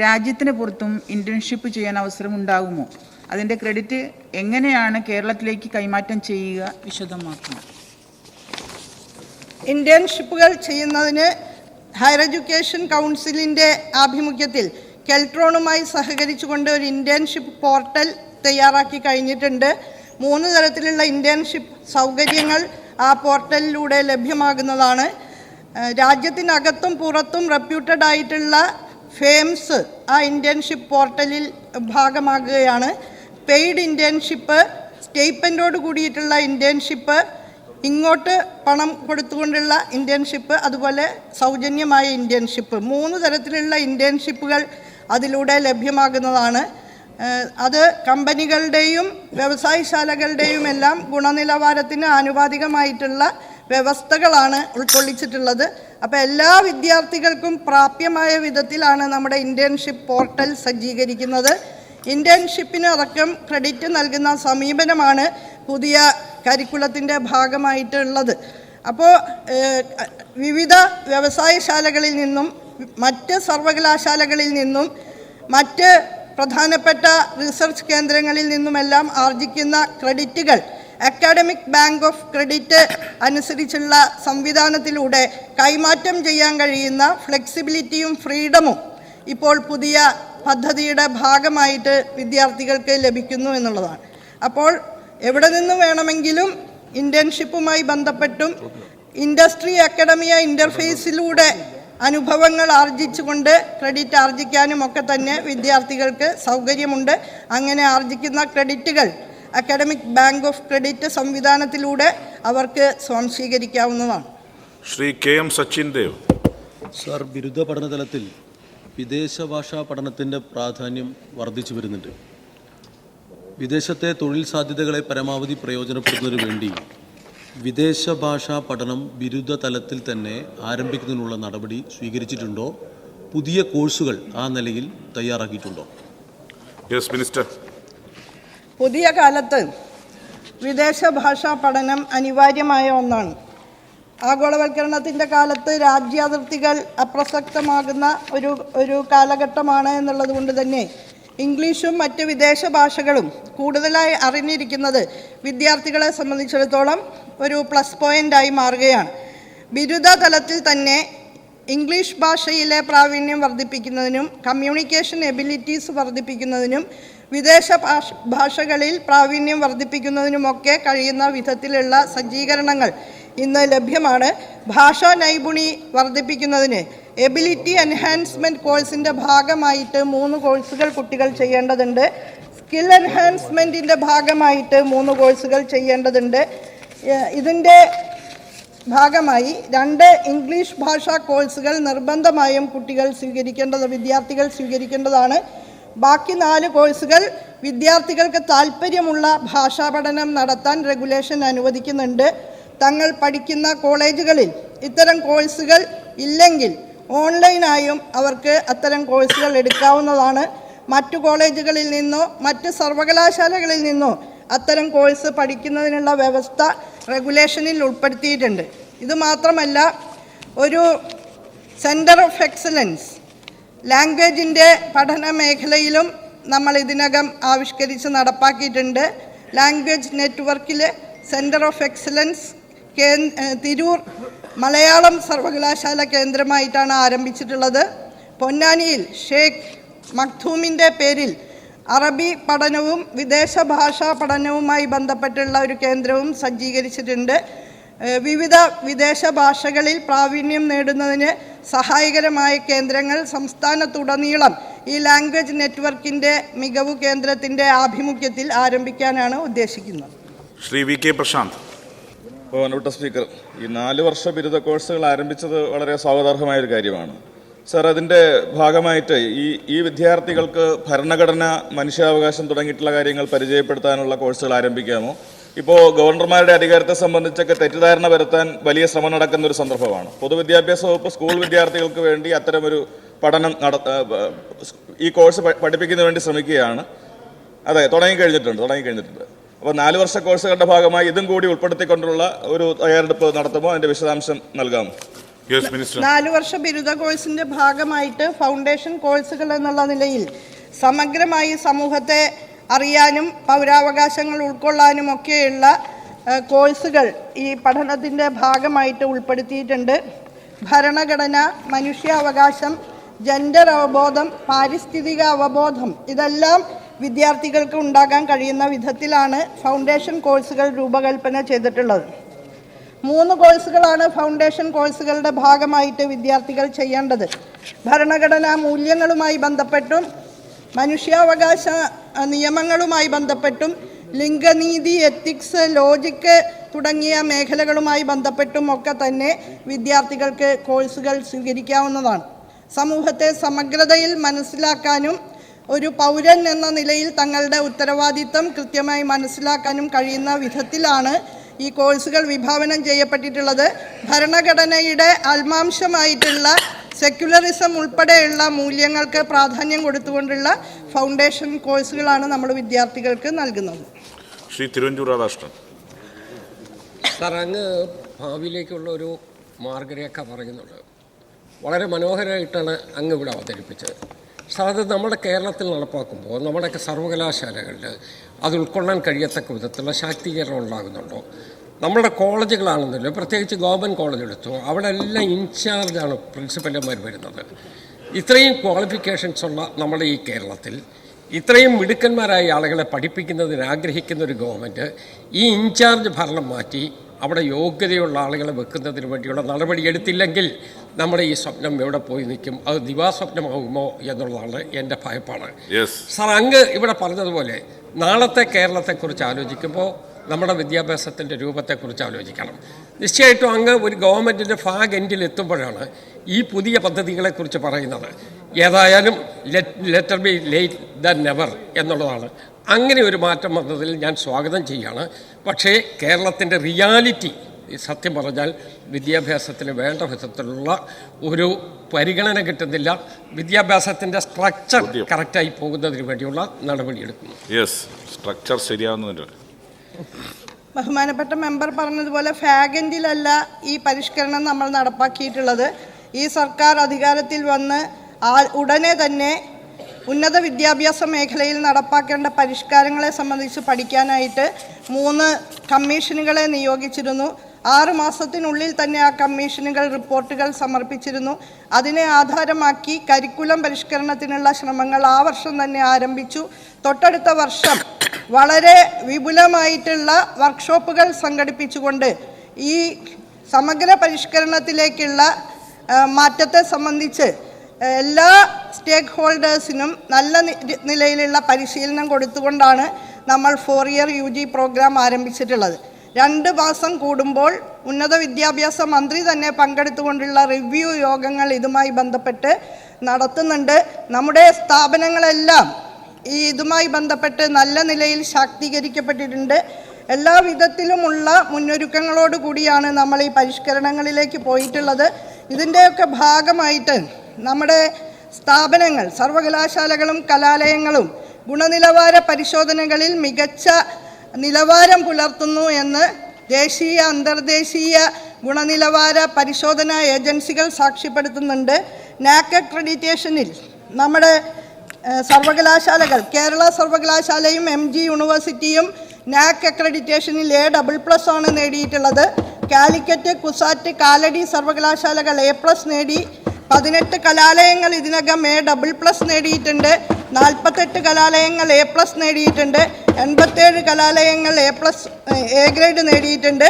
രാജ്യത്തിന് പുറത്തും ഇന്റേൺഷിപ്പ് ചെയ്യാൻ അവസരമുണ്ടാകുമോ? അതിൻ്റെ ക്രെഡിറ്റ് എങ്ങനെയാണ് കേരളത്തിലേക്ക് കൈമാറ്റം ചെയ്യുക? വിശദമാക്കണം. ഇന്റേൺഷിപ്പുകൾ ചെയ്യുന്നതിന് ഹയർ എഡ്യൂക്കേഷൻ കൗൺസിലിൻ്റെ ആഭിമുഖ്യത്തിൽ കെൽട്രോണുമായി സഹകരിച്ചുകൊണ്ട് ഒരു ഇന്റേൺഷിപ്പ് പോർട്ടൽ തയ്യാറാക്കി കഴിഞ്ഞിട്ടുണ്ട്. 3 തരത്തിലുള്ള ഇന്റേൺഷിപ്പ് സൗകര്യങ്ങൾ ആ പോർട്ടലിലൂടെ ലഭ്യമാകുന്നതാണ്. രാജ്യത്തിനകത്തും പുറത്തും റെപ്യൂട്ടഡ് ആയിട്ടുള്ള ഫേംസ് ആ ഇന്റേൺഷിപ്പ് പോർട്ടലിൽ ഭാഗമാകുകയാണ്. പെയ്ഡ് ഇന്റേൺഷിപ്പ്, സ്റ്റേറ്റ്മെൻറ്റോട് കൂടിയിട്ടുള്ള ഇന്റേൺഷിപ്പ്, ഇങ്ങോട്ട് പണം കൊടുത്തുകൊണ്ടുള്ള ഇന്റേൺഷിപ്പ്, അതുപോലെ സൗജന്യമായ ഇന്റേൺഷിപ്പ്, 3 തരത്തിലുള്ള ഇന്റേൺഷിപ്പുകൾ അതിലൂടെ ലഭ്യമാകുന്നതാണ്. അത് കമ്പനികളുടെയും വ്യവസായശാലകളുടെയും എല്ലാം ഗുണനിലവാരത്തിന് ആനുപാതികമായിട്ടുള്ള വ്യവസ്ഥകളാണ് ഉൾക്കൊള്ളിച്ചിട്ടുള്ളത്. അപ്പോൾ എല്ലാ വിദ്യാർത്ഥികൾക്കും പ്രാപ്യമായ വിധത്തിലാണ് നമ്മുടെ ഇന്റേൺഷിപ്പ് പോർട്ടൽ സജ്ജീകരിക്കുന്നത്. ഇന്റേൺഷിപ്പിന് അടക്കം ക്രെഡിറ്റ് നൽകുന്ന സമീപനമാണ് പുതിയ കരിക്കുലത്തിൻ്റെ ഭാഗമായിട്ടുള്ളത്. അപ്പോൾ വിവിധ വ്യവസായശാലകളിൽ നിന്നും മറ്റ് സർവകലാശാലകളിൽ നിന്നും മറ്റ് പ്രധാനപ്പെട്ട റിസർച്ച് കേന്ദ്രങ്ങളിൽ നിന്നുമെല്ലാം ആർജിക്കുന്ന ക്രെഡിറ്റുകൾ അക്കാഡമിക് ബാങ്ക് ഓഫ് ക്രെഡിറ്റ് അനുസരിച്ചുള്ള സംവിധാനത്തിലൂടെ കൈമാറ്റം ചെയ്യാൻ കഴിയുന്ന ഫ്ലെക്സിബിലിറ്റിയും ഫ്രീഡമും ഇപ്പോൾ പുതിയ പദ്ധതിയുടെ ഭാഗമായിട്ട് വിദ്യാർത്ഥികൾക്ക് ലഭിക്കുന്നു എന്നുള്ളതാണ്. അപ്പോൾ എവിടെ നിന്ന് വേണമെങ്കിലും ഇന്റേൺഷിപ്പുമായി ബന്ധപ്പെട്ടും ഇൻഡസ്ട്രി അക്കാഡമിയ ഇൻ്റർഫേസിലൂടെ അനുഭവങ്ങൾ ആർജിച്ചുകൊണ്ട് ക്രെഡിറ്റ് ആർജിക്കാനും ഒക്കെ തന്നെ വിദ്യാർത്ഥികൾക്ക് സൗകര്യമുണ്ട്. അങ്ങനെ ആർജിക്കുന്ന ക്രെഡിറ്റുകൾ അക്കാഡമിക് ബാങ്ക് ഓഫ് ക്രെഡിറ്റ് സംവിധാനത്തിലൂടെ അവർക്ക് സ്വാംശീകരിക്കാവുന്നതാണ്. ശ്രീ KM സച്ചിൻ ദേവ്. സർ, ബിരുദ പഠനതലത്തിൽ വിദേശ ഭാഷാ പഠനത്തിൻ്റെ പ്രാധാന്യം വർദ്ധിച്ചു വരുന്നുണ്ട്. വിദേശത്തെ തൊഴിൽ സാധ്യതകളെ പരമാവധി പ്രയോജനപ്പെടുത്തുന്നതിന് വേണ്ടി വിദേശ ഭാഷാ പഠനം ബിരുദ തലത്തിൽ തന്നെ ആരംഭിക്കുന്നതിനുള്ള നടപടി സ്വീകരിച്ചിട്ടുണ്ടോ? പുതിയ കോഴ്സുകൾ ആ നിലയിൽ തയ്യാറാക്കിയിട്ടുണ്ടോ? Yes minister. പുതിയ കാലത്ത് വിദേശ ഭാഷാ പഠനം അനിവാര്യമായ ഒന്നാണ്. ആഗോളവൽക്കരണത്തിൻ്റെ കാലത്ത് രാജ്യാതിർത്തികൾ അപ്രസക്തമാകുന്ന ഒരു കാലഘട്ടമാണ് എന്നുള്ളത് കൊണ്ട് തന്നെ ഇംഗ്ലീഷും മറ്റ് വിദേശ ഭാഷകളും കൂടുതലായി അറിഞ്ഞിരിക്കുന്നത് വിദ്യാർത്ഥികളെ സംബന്ധിച്ചിടത്തോളം ഒരു പ്ലസ് പോയിൻ്റായി മാറുകയാണ്. ബിരുദ തലത്തിൽ തന്നെ ഇംഗ്ലീഷ് ഭാഷയിലെ പ്രാവീണ്യം വർദ്ധിപ്പിക്കുന്നതിനും കമ്മ്യൂണിക്കേഷൻ എബിലിറ്റീസ് വർദ്ധിപ്പിക്കുന്നതിനും വിദേശ ഭാഷകളിൽ പ്രാവീണ്യം വർദ്ധിപ്പിക്കുന്നതിനുമൊക്കെ കഴിയുന്ന വിധത്തിലുള്ള സജ്ജീകരണങ്ങൾ ഇന്ന് ലഭ്യമാണ്. ഭാഷാ നൈപുണി വർദ്ധിപ്പിക്കുന്നതിന് എബിലിറ്റി എൻഹാൻസ്മെൻറ്റ് കോഴ്സിൻ്റെ ഭാഗമായിട്ട് 3 കോഴ്സുകൾ കുട്ടികൾ ചെയ്യേണ്ടതുണ്ട്. സ്കിൽ എൻഹാൻസ്മെൻറ്റിൻ്റെ ഭാഗമായിട്ട് 3 കോഴ്സുകൾ ചെയ്യേണ്ടതുണ്ട്. ഇതിൻ്റെ ഭാഗമായി 2 ഇംഗ്ലീഷ് ഭാഷാ കോഴ്സുകൾ നിർബന്ധമായും വിദ്യാർത്ഥികൾ സ്വീകരിക്കേണ്ടതാണ്. ബാക്കി 4 കോഴ്സുകൾ വിദ്യാർത്ഥികൾക്ക് താൽപ്പര്യമുള്ള ഭാഷാ പഠനം നടത്താൻ റെഗുലേഷൻ അനുവദിക്കുന്നുണ്ട്. തങ്ങൾ പഠിക്കുന്ന കോളേജുകളിൽ ഇത്തരം കോഴ്സുകൾ ഇല്ലെങ്കിൽ ഓൺലൈനായും അവർക്ക് അത്തരം കോഴ്സുകൾ എടുക്കാവുന്നതാണ്. മറ്റു കോളേജുകളിൽ നിന്നോ മറ്റ് സർവകലാശാലകളിൽ നിന്നോ അത്തരം കോഴ്സ് പഠിക്കുന്നതിനുള്ള വ്യവസ്ഥ റെഗുലേഷനിൽ ഉൾപ്പെടുത്തിയിട്ടുണ്ട്. ഇതുമാത്രമല്ല, ഒരു സെൻറ്റർ ഓഫ് എക്സലൻസ് ലാംഗ്വേജിൻ്റെ പഠന മേഖലയിലും നമ്മൾ ഇതിനകം ആവിഷ്കരിച്ച് നടപ്പാക്കിയിട്ടുണ്ട്. ലാംഗ്വേജ് നെറ്റ്വർക്കിൽ centre of excellence Tirur Malayalam സർവകലാശാല കേന്ദ്രമായിട്ടാണ് ആരംഭിച്ചിട്ടുള്ളത്. പൊന്നാനിയിൽ ഷേഖ് മഖ്ദൂമിൻ്റെ പേരിൽ അറബി പഠനവും വിദേശ ഭാഷാ പഠനവുമായി ബന്ധപ്പെട്ടുള്ള ഒരു കേന്ദ്രവും സജ്ജീകരിച്ചിട്ടുണ്ട്. വിവിധ വിദേശ ഭാഷകളിൽ പ്രാവീണ്യം നേടുന്നതിന് സഹായകരമായ കേന്ദ്രങ്ങൾ സംസ്ഥാനത്തുടനീളം ഈ ലാംഗ്വേജ് നെറ്റ്വർക്കിൻ്റെ മികവ് കേന്ദ്രത്തിൻ്റെ ആഭിമുഖ്യത്തിൽ ആരംഭിക്കാനാണ് ഉദ്ദേശിക്കുന്നത്. Shri V K Prashanth. ബഹുമാനപ്പെട്ട സ്പീക്കർ, ഈ 4 വർഷ ബിരുദ കോഴ്സുകൾ ആരംഭിച്ചത് വളരെ സ്വാഗതാർഹമായൊരു കാര്യമാണ്. സർ, അതിൻ്റെ ഭാഗമായിട്ട് ഈ വിദ്യാർത്ഥികൾക്ക് ഭരണഘടന, മനുഷ്യാവകാശം തുടങ്ങിയിട്ടുള്ള കാര്യങ്ങൾ പരിചയപ്പെടുത്താനുള്ള കോഴ്സുകൾ ആരംഭിക്കാമോ? ഇപ്പോൾ ഗവർണർമാരുടെ അധികാരത്തെ സംബന്ധിച്ചൊക്കെ തെറ്റിദ്ധാരണ വരുത്താൻ വലിയ ശ്രമം നടക്കുന്ന ഒരു സന്ദർഭമാണ്. പൊതുവിദ്യാഭ്യാസ വകുപ്പ് സ്കൂൾ വിദ്യാർത്ഥികൾക്ക് വേണ്ടി അത്തരമൊരു പഠനം ഈ കോഴ്സ് പഠിപ്പിക്കുന്നതിന് വേണ്ടി ശ്രമിക്കുകയാണ്. അതെ, തുടങ്ങിക്കഴിഞ്ഞിട്ടുണ്ട്. അപ്പോൾ 4 വർഷ കോഴ്സുകളുടെ ഭാഗമായി ഇതും കൂടി ഉൾപ്പെടുത്തിക്കൊണ്ടുള്ള ഒരു തയ്യാറെടുപ്പ് നടത്തുമ്പോൾ അതിൻ്റെ വിശദാംശം നൽകാമോ? 4 വർഷ ബിരുദ കോഴ്സിൻ്റെ ഭാഗമായിട്ട് ഫൗണ്ടേഷൻ കോഴ്സുകൾ എന്നുള്ള നിലയിൽ സമഗ്രമായി സമൂഹത്തെ അറിയാനും പൗരാവകാശങ്ങൾ ഉൾക്കൊള്ളാനും ഒക്കെയുള്ള കോഴ്സുകൾ ഈ പഠനത്തിൻ്റെ ഭാഗമായിട്ട് ഉൾപ്പെടുത്തിയിട്ടുണ്ട്. ഭരണഘടന, മനുഷ്യാവകാശം, ജെൻഡർ അവബോധം, പാരിസ്ഥിതിക അവബോധം ഇതെല്ലാം വിദ്യാർത്ഥികൾക്ക് ഉണ്ടാകാൻ കഴിയുന്ന വിധത്തിലാണ് ഫൗണ്ടേഷൻ കോഴ്സുകൾ രൂപകൽപ്പന ചെയ്തിട്ടുള്ളത്. 3 കോഴ്സുകളാണ് ഫൗണ്ടേഷൻ കോഴ്സുകളുടെ ഭാഗമായിട്ട് വിദ്യാർത്ഥികൾ ചെയ്യേണ്ടത്. ഭരണഘടനാ മൂല്യങ്ങളുമായി ബന്ധപ്പെട്ടും മനുഷ്യാവകാശ നിയമങ്ങളുമായി ബന്ധപ്പെട്ടും ലിംഗനീതി, എത്തിക്സ്, ലോജിക്ക് തുടങ്ങിയ മേഖലകളുമായി ബന്ധപ്പെട്ടും ഒക്കെ തന്നെ വിദ്യാർത്ഥികൾക്ക് കോഴ്സുകൾ സ്വീകരിക്കാവുന്നതാണ്. സമൂഹത്തെ സമഗ്രതയിൽ മനസ്സിലാക്കാനും ഒരു പൗരൻ എന്ന നിലയിൽ തങ്ങളുടെ ഉത്തരവാദിത്തം കൃത്യമായി മനസ്സിലാക്കാനും കഴിയുന്ന വിധത്തിലാണ് ഈ കോഴ്സുകൾ വിഭാവനം ചെയ്യപ്പെട്ടിട്ടുള്ളത്. ഭരണഘടനയുടെ ആത്മാംശമായിട്ടുള്ള സെക്യുലറിസം ഉൾപ്പെടെയുള്ള മൂല്യങ്ങൾക്ക് പ്രാധാന്യം കൊടുത്തുകൊണ്ടുള്ള ഫൗണ്ടേഷൻ കോഴ്സുകളാണ് നമ്മൾ വിദ്യാർത്ഥികൾക്ക് നൽകുന്നത്. ശ്രീ തിരുവഞ്ചൂർ രാധാകൃഷ്ണൻ. സാർ, അങ്ങ് ഭാവിയിലേക്കുള്ള ഒരു മാർഗരേഖ പറയുന്നുണ്ട്. വളരെ മനോഹരമായിട്ടാണ് അങ്ങ് ഇവിടെ അവതരിപ്പിച്ചത്. സാർ, അത് നമ്മുടെ കേരളത്തിൽ നടപ്പാക്കുമ്പോൾ നമ്മുടെയൊക്കെ സർവകലാശാലകളിൽ അത് ഉൾക്കൊള്ളാൻ കഴിയത്തക്ക വിധത്തിലുള്ള ശാക്തീകരണം ഉണ്ടാകുന്നുണ്ടോ? നമ്മുടെ കോളേജുകളാണെന്നല്ലോ, പ്രത്യേകിച്ച് ഗവൺമെൻറ് കോളേജ് എടുത്തു, അവിടെ എല്ലാം ഇൻചാർജാണ് പ്രിൻസിപ്പൽമാർ വരുന്നത്. ഇത്രയും ക്വാളിഫിക്കേഷൻസ് ഉള്ള നമ്മുടെ ഈ കേരളത്തിൽ ഇത്രയും മിടുക്കന്മാരായ ആളുകളെ പഠിപ്പിക്കുന്നതിന് ആഗ്രഹിക്കുന്ന ഒരു ഗവൺമെൻറ് ഈ ഇൻചാർജ് ഭരണം മാറ്റി അവിടെ യോഗ്യതയുള്ള ആളുകളെ വെക്കുന്നതിന് വേണ്ടിയുള്ള നടപടി എടുത്തില്ലെങ്കിൽ നമ്മുടെ ഈ സ്വപ്നം എവിടെ പോയി നിൽക്കും? അത് ദിവാസ്വപ്നമാകുമോ എന്നുള്ളതാണ് എൻ്റെ ഭയപ്പാട്. സാർ, അങ്ങ് ഇവിടെ പറഞ്ഞതുപോലെ നാളത്തെ കേരളത്തെക്കുറിച്ച് ആലോചിക്കുമ്പോൾ നമ്മുടെ വിദ്യാഭ്യാസത്തിൻ്റെ രൂപത്തെക്കുറിച്ച് ആലോചിക്കണം. നിശ്ചയമായിട്ടും അങ്ങ് ഒരു ഗവൺമെൻറ്റിൻ്റെ ഫാഗ് എൻഡിൽ എത്തുമ്പോഴാണ് ഈ പുതിയ പദ്ധതികളെക്കുറിച്ച് പറയുന്നത്. ഏതായാലും letter be late than never എന്നുള്ളതാണ്. അങ്ങനെ ഒരു മാറ്റം വന്നതിൽ ഞാൻ സ്വാഗതം ചെയ്യുകയാണ്. പക്ഷേ കേരളത്തിൻ്റെ റിയാലിറ്റി സത്യം പറഞ്ഞാൽ വിദ്യാഭ്യാസത്തിന് വേണ്ട വിധത്തിലുള്ള ഒരു പരിഗണന കിട്ടുന്നില്ല. വിദ്യാഭ്യാസത്തിൻ്റെ സ്ട്രക്ചർ കറക്റ്റായി പോകുന്നതിന് വേണ്ടിയുള്ള നടപടിയെടുക്കുന്നു. സ്ട്രക്ചർ ശരിയാവുന്നതിന് ബഹുമാനപ്പെട്ട മെമ്പർ പറഞ്ഞതുപോലെ ഫാഗൻഡിലല്ല ഈ പരിഷ്കരണം നമ്മൾ നടപ്പാക്കിയിട്ടുള്ളത്. ഈ സർക്കാർ അധികാരത്തിൽ വന്ന് ഉടനെ തന്നെ ഉന്നത വിദ്യാഭ്യാസ മേഖലയിൽ നടപ്പാക്കേണ്ട പരിഷ്കാരങ്ങളെ സംബന്ധിച്ച് പഠിക്കാനായിട്ട് 3 കമ്മീഷനുകളെ നിയോഗിച്ചിരുന്നു. 6 മാസത്തിനുള്ളിൽ തന്നെ ആ കമ്മീഷനുകൾ റിപ്പോർട്ടുകൾ സമർപ്പിച്ചിരുന്നു. അതിനെ ആധാരമാക്കി കരിക്കുലം പരിഷ്കരണത്തിനുള്ള ശ്രമങ്ങൾ ആ വർഷം തന്നെ ആരംഭിച്ചു. തൊട്ടടുത്ത വർഷം വളരെ വിപുലമായിട്ടുള്ള വർക്ക്ഷോപ്പുകൾ സംഘടിപ്പിച്ചുകൊണ്ട് ഈ സമഗ്ര പരിഷ്കരണത്തിലേക്കുള്ള മാറ്റത്തെ സംബന്ധിച്ച് എല്ലാ സ്റ്റേക്ക് ഹോൾഡേഴ്സിനും നല്ല നിലയിലുള്ള പരിശീലനം കൊടുത്തുകൊണ്ടാണ് നമ്മൾ 4 ഇയർ UG പ്രോഗ്രാം ആരംഭിച്ചിട്ടുള്ളത്. 2 മാസം കൂടുമ്പോൾ ഉന്നത വിദ്യാഭ്യാസ മന്ത്രി തന്നെ പങ്കെടുത്തുകൊണ്ടുള്ള റിവ്യൂ യോഗങ്ങൾ ഇതുമായി ബന്ധപ്പെട്ട് നടത്തുന്നുണ്ട്. നമ്മുടെ സ്ഥാപനങ്ങളെല്ലാം ഇതുമായി ബന്ധപ്പെട്ട് നല്ല നിലയിൽ ശാക്തീകരിക്കപ്പെട്ടിട്ടുണ്ട്. എല്ലാ വിധത്തിലുമുള്ള മുന്നൊരുക്കങ്ങളോട് കൂടിയാണ് നമ്മൾ ഈ പരിഷ്കരണങ്ങളിലേക്ക് പോയിട്ടുള്ളത്. ഇതിൻ്റെയൊക്കെ ഭാഗമായിട്ട് നമ്മുടെ സ്ഥാപനങ്ങൾ, സർവകലാശാലകളും കലാലയങ്ങളും ഗുണനിലവാര പരിശോധനകളിൽ മികച്ച നിലവാരം പുലർത്തുന്നു എന്ന് ദേശീയ അന്തർദേശീയ ഗുണനിലവാര പരിശോധനാ ഏജൻസികൾ സാക്ഷ്യപ്പെടുത്തുന്നുണ്ട്. NAAC അക്രഡിറ്റേഷനിൽ നമ്മുടെ സർവകലാശാലകൾ, കേരള സർവകലാശാലയും MG യൂണിവേഴ്സിറ്റിയും NAAC അക്രഡിറ്റേഷനിൽ A++ ആണ് നേടിയിട്ടുള്ളത്. കാലിക്കറ്റ്, കുസാറ്റ്, കാലടി സർവകലാശാലകൾ A+ നേടി. 18 കലാലയങ്ങൾ ഇതിനകം A++ നേടിയിട്ടുണ്ട്. 48 കലാലയങ്ങൾ A+ നേടിയിട്ടുണ്ട്. 87 കലാലയങ്ങൾ A ഗ്രേഡ് നേടിയിട്ടുണ്ട്.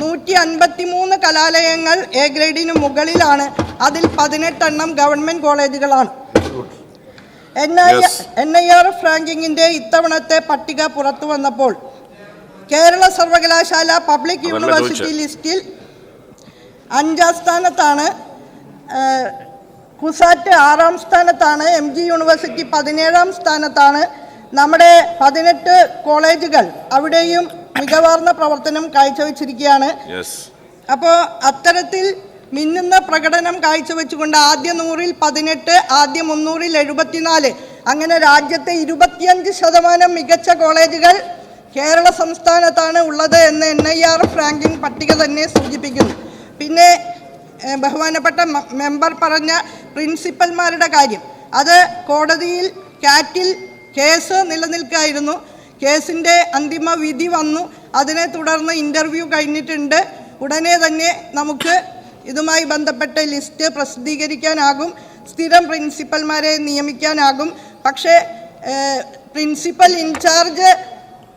153 കലാലയങ്ങൾ A ഗ്രേഡിന് മുകളിലാണ്. അതിൽ 18 എണ്ണം ഗവൺമെൻറ് കോളേജുകളാണ്. NIRF റാങ്കിങ്ങിൻ്റെ ഇത്തവണത്തെ പട്ടിക പുറത്തു വന്നപ്പോൾ കേരള സർവകലാശാല പബ്ലിക് യൂണിവേഴ്സിറ്റി ലിസ്റ്റിൽ 5ാം സ്ഥാനത്താണ്. കുസാറ്റ് 6ാം സ്ഥാനത്താണ്. MG യൂണിവേഴ്സിറ്റി 17ാം സ്ഥാനത്താണ്. നമ്മുടെ 18 കോളേജുകൾ അവിടെയും മികവാർന്ന പ്രവർത്തനം കാഴ്ചവെച്ചിരിക്കുകയാണ്. അപ്പോൾ അത്തരത്തിൽ മിന്നുന്ന പ്രകടനം കാഴ്ചവെച്ചുകൊണ്ട് ആദ്യ 100-ൽ 18, ആദ്യ 300-ൽ 74, അങ്ങനെ രാജ്യത്തെ 25% മികച്ച കോളേജുകൾ കേരള സംസ്ഥാനത്താണ് ഉള്ളത് എന്ന് NIRF റാങ്കിംഗ് പട്ടിക തന്നെ സൂചിപ്പിക്കുന്നു. പിന്നെ ബഹുമാനപ്പെട്ട മെമ്പർ പറഞ്ഞ പ്രിൻസിപ്പൽമാരുടെ കാര്യം, അത് കോടതിയിൽ കാറ്റിൽ കേസ് നിലനിൽക്കായിരുന്നു. കേസിൻ്റെ അന്തിമ വിധി വന്നു. അതിനെ തുടർന്ന് ഇൻ്റർവ്യൂ കഴിഞ്ഞിട്ടുണ്ട്. ഉടനെ തന്നെ നമുക്ക് ഇതുമായി ബന്ധപ്പെട്ട ലിസ്റ്റ് പ്രസിദ്ധീകരിക്കാനാകും. സ്ഥിരം പ്രിൻസിപ്പൽമാരെ നിയമിക്കാനാകും. പക്ഷേ പ്രിൻസിപ്പൽ ഇൻചാർജ്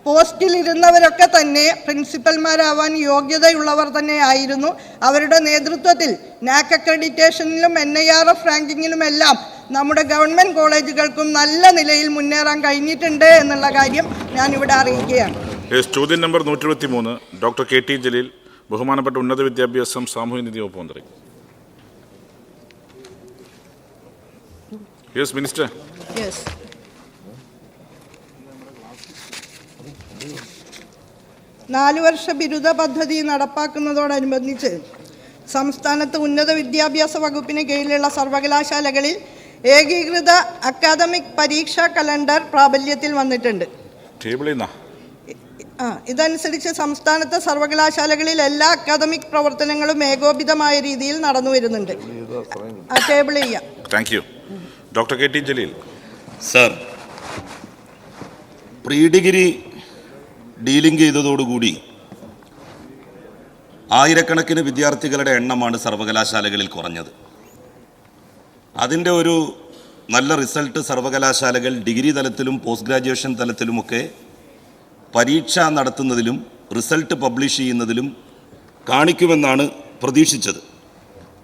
പോസ്റ്റിലിരുന്നവരൊക്കെ തന്നെ പ്രിൻസിപ്പൽമാരാവാൻ യോഗ്യതയുള്ളവർ തന്നെ ആയിരുന്നു. അവരുടെ നേതൃത്വത്തിൽ NAAC അക്രഡിറ്റേഷനിലും NIRF റാങ്കിങ്ങിലുമെല്ലാം നമ്മുടെ ഗവൺമെൻറ് കോളേജുകൾക്കും നല്ല നിലയിൽ മുന്നേറാൻ കഴിഞ്ഞിട്ടുണ്ട് എന്നുള്ള കാര്യം ഞാനിവിടെ അറിയിക്കുകയാണ്. ചോദ്യം നമ്പർ 123 ഡോക്ടർ KT ജലീൽ, ബഹുമാനപ്പെട്ട ഉന്നത വിദ്യാഭ്യാസം സാമൂഹ്യനീതി വകുപ്പ് മന്ത്രി. Yes minister. 4 വർഷ ബിരുദ പദ്ധതി നടപ്പാക്കുന്നതോടനുബന്ധിച്ച് സംസ്ഥാനത്ത് ഉന്നത വിദ്യാഭ്യാസ വകുപ്പിന് കീഴിലുള്ള സർവകലാശാലകളിൽ ഏകീകൃത അക്കാദമിക് പരീക്ഷാ കലണ്ടർ പ്രാബല്യത്തിൽ വന്നിട്ടുണ്ട്. ഇതനുസരിച്ച് സംസ്ഥാനത്തെ സർവകലാശാലകളിൽ എല്ലാ അക്കാദമിക് പ്രവർത്തനങ്ങളും ഏകോപിതമായ രീതിയിൽ നടന്നു വരുന്നുണ്ട്. ടേബിൾ ചെയ്യാം. Thank you. Doctor KT Jaleel. Sir, pre degree delinking ചെയ്തതോടുകൂടി ആയിരക്കണക്കിന് വിദ്യാർത്ഥികളുടെ എണ്ണമാണ് സർവകലാശാലകളിൽ കുറഞ്ഞത്. അതിൻ്റെ ഒരു നല്ല റിസൾട്ട് സർവകലാശാലകൾ ഡിഗ്രി തലത്തിലും പോസ്റ്റ് ഗ്രാജുവേഷൻ തലത്തിലുമൊക്കെ പരീക്ഷ നടത്തുന്നതിലും റിസൾട്ട് പബ്ലിഷ് ചെയ്യുന്നതിലും കാണിക്കുമെന്നാണ് പ്രതീക്ഷിച്ചത്.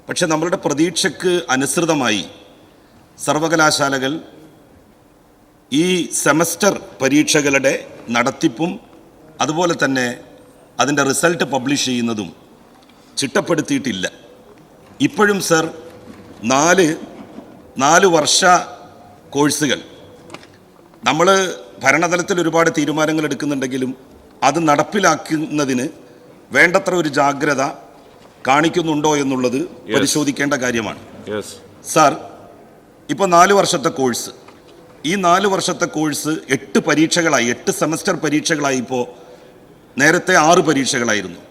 പക്ഷെ നമ്മളുടെ പ്രതീക്ഷയ്ക്ക് അനുസൃതമായി സർവകലാശാലകൾ ഈ സെമസ്റ്റർ പരീക്ഷകളുടെ നടത്തിപ്പും അതുപോലെ തന്നെ അതിൻ്റെ റിസൾട്ട് പബ്ലിഷ് ചെയ്യുന്നതും ചിട്ടപ്പെടുത്തിയിട്ടില്ല. ഇപ്പോഴും സർ 4 വർഷ കോഴ്സുകൾ നമ്മൾ ഭരണതലത്തിൽ ഒരുപാട് തീരുമാനങ്ങൾ എടുക്കുന്നുണ്ടെങ്കിലും അത് നടപ്പിലാക്കുന്നതിന് വേണ്ടത്ര ഒരു ജാഗ്രത കാണിക്കുന്നുണ്ടോ എന്നുള്ളത് പരിശോധിക്കേണ്ട കാര്യമാണ്. സാർ, ഇപ്പോൾ 4 വർഷത്തെ കോഴ്സ്, ഈ 4 വർഷത്തെ കോഴ്സ് 8 പരീക്ഷകളായി, 8 സെമസ്റ്റർ പരീക്ഷകളായി. ഇപ്പോൾ നേരത്തെ 6 പരീക്ഷകളായിരുന്നു.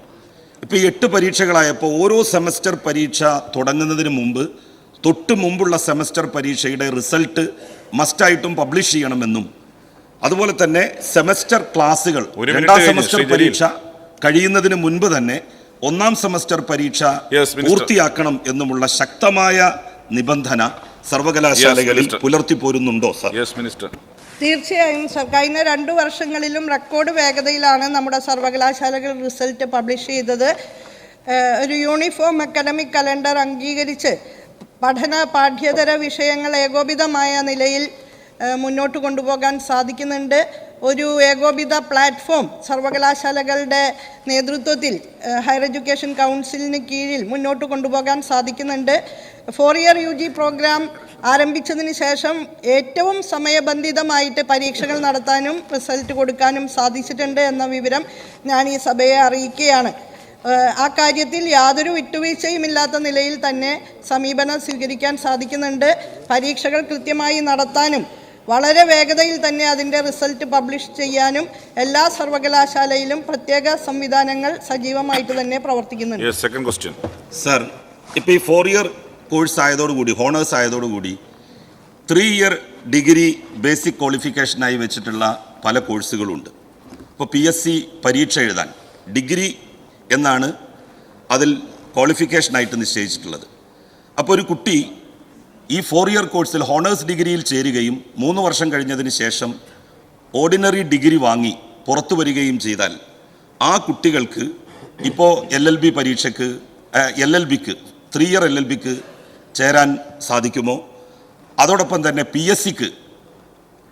ഇപ്പോൾ ഈ 8 പരീക്ഷകളായപ്പോൾ ഓരോ സെമസ്റ്റർ പരീക്ഷ തുടങ്ങുന്നതിന് മുമ്പ് തൊട്ട് മുമ്പുള്ള സെമസ്റ്റർ പരീക്ഷയുടെ റിസൾട്ട് മസ്റ്റായിട്ടും പബ്ലിഷ് ചെയ്യണമെന്നും അതുപോലെ തന്നെ സെമസ്റ്റർ ക്ലാസുകൾ ഒരു മിനിറ്റ് രണ്ടാം കഴിഞ്ഞ് സെമസ്റ്റർ ശ്രീ ജലീൽ. പരീക്ഷ കഴിയുന്നതിന് മുൻപ് തന്നെ ഒന്നാം സെമസ്റ്റർ പരീക്ഷ മിനിസ്റ്റർ. പൂർത്തിയാക്കണം എന്നുമുള്ള ശക്തമായ നിബന്ധന സർവകലാശാലകളിൽ മിനിസ്റ്റർ. പുലർത്തി പോരുന്നുണ്ടോ സർ? Yes minister. തീർച്ചയായും സർ, കഴിഞ്ഞ 2 വർഷങ്ങളിലും റെക്കോർഡ് വേഗതയിലാണ് നമ്മുടെ സർവകലാശാലകൾ റിസൾട്ട് പബ്ലിഷ് ചെയ്തത്. ഒരു യൂണിഫോം അക്കാഡമിക് കലണ്ടർ അംഗീകരിച്ച് പാഠ്യേതര വിഷയങ്ങൾ ഏകോപിതമായ നിലയിൽ മുന്നോട്ട് കൊണ്ടുപോകാൻ സാധിക്കുന്നുണ്ട്. ഒരു ഏകോപിത പ്ലാറ്റ്ഫോം സർവകലാശാലകളുടെ നേതൃത്വത്തിൽ ഹയർ എഡ്യൂക്കേഷൻ കൗൺസിലിന് കീഴിൽ മുന്നോട്ട് കൊണ്ടുപോകാൻ സാധിക്കുന്നുണ്ട്. 4 ഇയർ UG പ്രോഗ്രാം ആരംഭിച്ചതിന് ശേഷം ഏറ്റവും സമയബന്ധിതമായിട്ട് പരീക്ഷകൾ നടത്താനും റിസൾട്ട് കൊടുക്കാനും സാധിച്ചിട്ടുണ്ട് എന്ന വിവരം ഞാൻ ഈ സഭയെ അറിയിക്കുകയാണ്. ആ കാര്യത്തിൽ യാതൊരു വിട്ടുവീഴ്ചയുമില്ലാത്ത നിലയിൽ തന്നെ സമീപനം സ്വീകരിക്കാൻ സാധിക്കുന്നുണ്ട്. പരീക്ഷകൾ കൃത്യമായി നടത്താനും വളരെ വേഗതയിൽ തന്നെ അതിൻ്റെ റിസൾട്ട് പബ്ലിഷ് ചെയ്യാനും എല്ലാ സർവകലാശാലയിലും പ്രത്യേക സംവിധാനങ്ങൾ സജീവമായിട്ട് തന്നെ പ്രവർത്തിക്കുന്നുണ്ട്. സെക്കൻഡ് ക്വസ്റ്റ്യൻ സർ, ഇപ്പോൾ ഈ 4 ഇയർ കോഴ്സ് ആയതോടുകൂടി, ഹോണേഴ്സ് ആയതോടുകൂടി 3 ഇയർ ഡിഗ്രി ബേസിക് ക്വാളിഫിക്കേഷനായി വെച്ചിട്ടുള്ള പല കോഴ്സുകളുണ്ട്. ഇപ്പോൾ PSC പരീക്ഷ എഴുതാൻ ഡിഗ്രി എന്നാണ് അതിൽ ക്വാളിഫിക്കേഷനായിട്ട് നിശ്ചയിച്ചിട്ടുള്ളത്. അപ്പോൾ ഒരു കുട്ടി ഈ 4 ഇയർ കോഴ്സിൽ ഹോണേഴ്സ് ഡിഗ്രിയിൽ ചേരുകയും 3 വർഷം കഴിഞ്ഞതിന് ശേഷം ഓർഡിനറി ഡിഗ്രി വാങ്ങി പുറത്തു വരികയും ചെയ്താൽ ആ കുട്ടികൾക്ക് ഇപ്പോൾ LLB പരീക്ഷയ്ക്ക് LLBക്ക് 3 ഇയർ LLBക്ക് ചേരാൻ സാധിക്കുമോ? അതോടൊപ്പം തന്നെ PSCക്ക്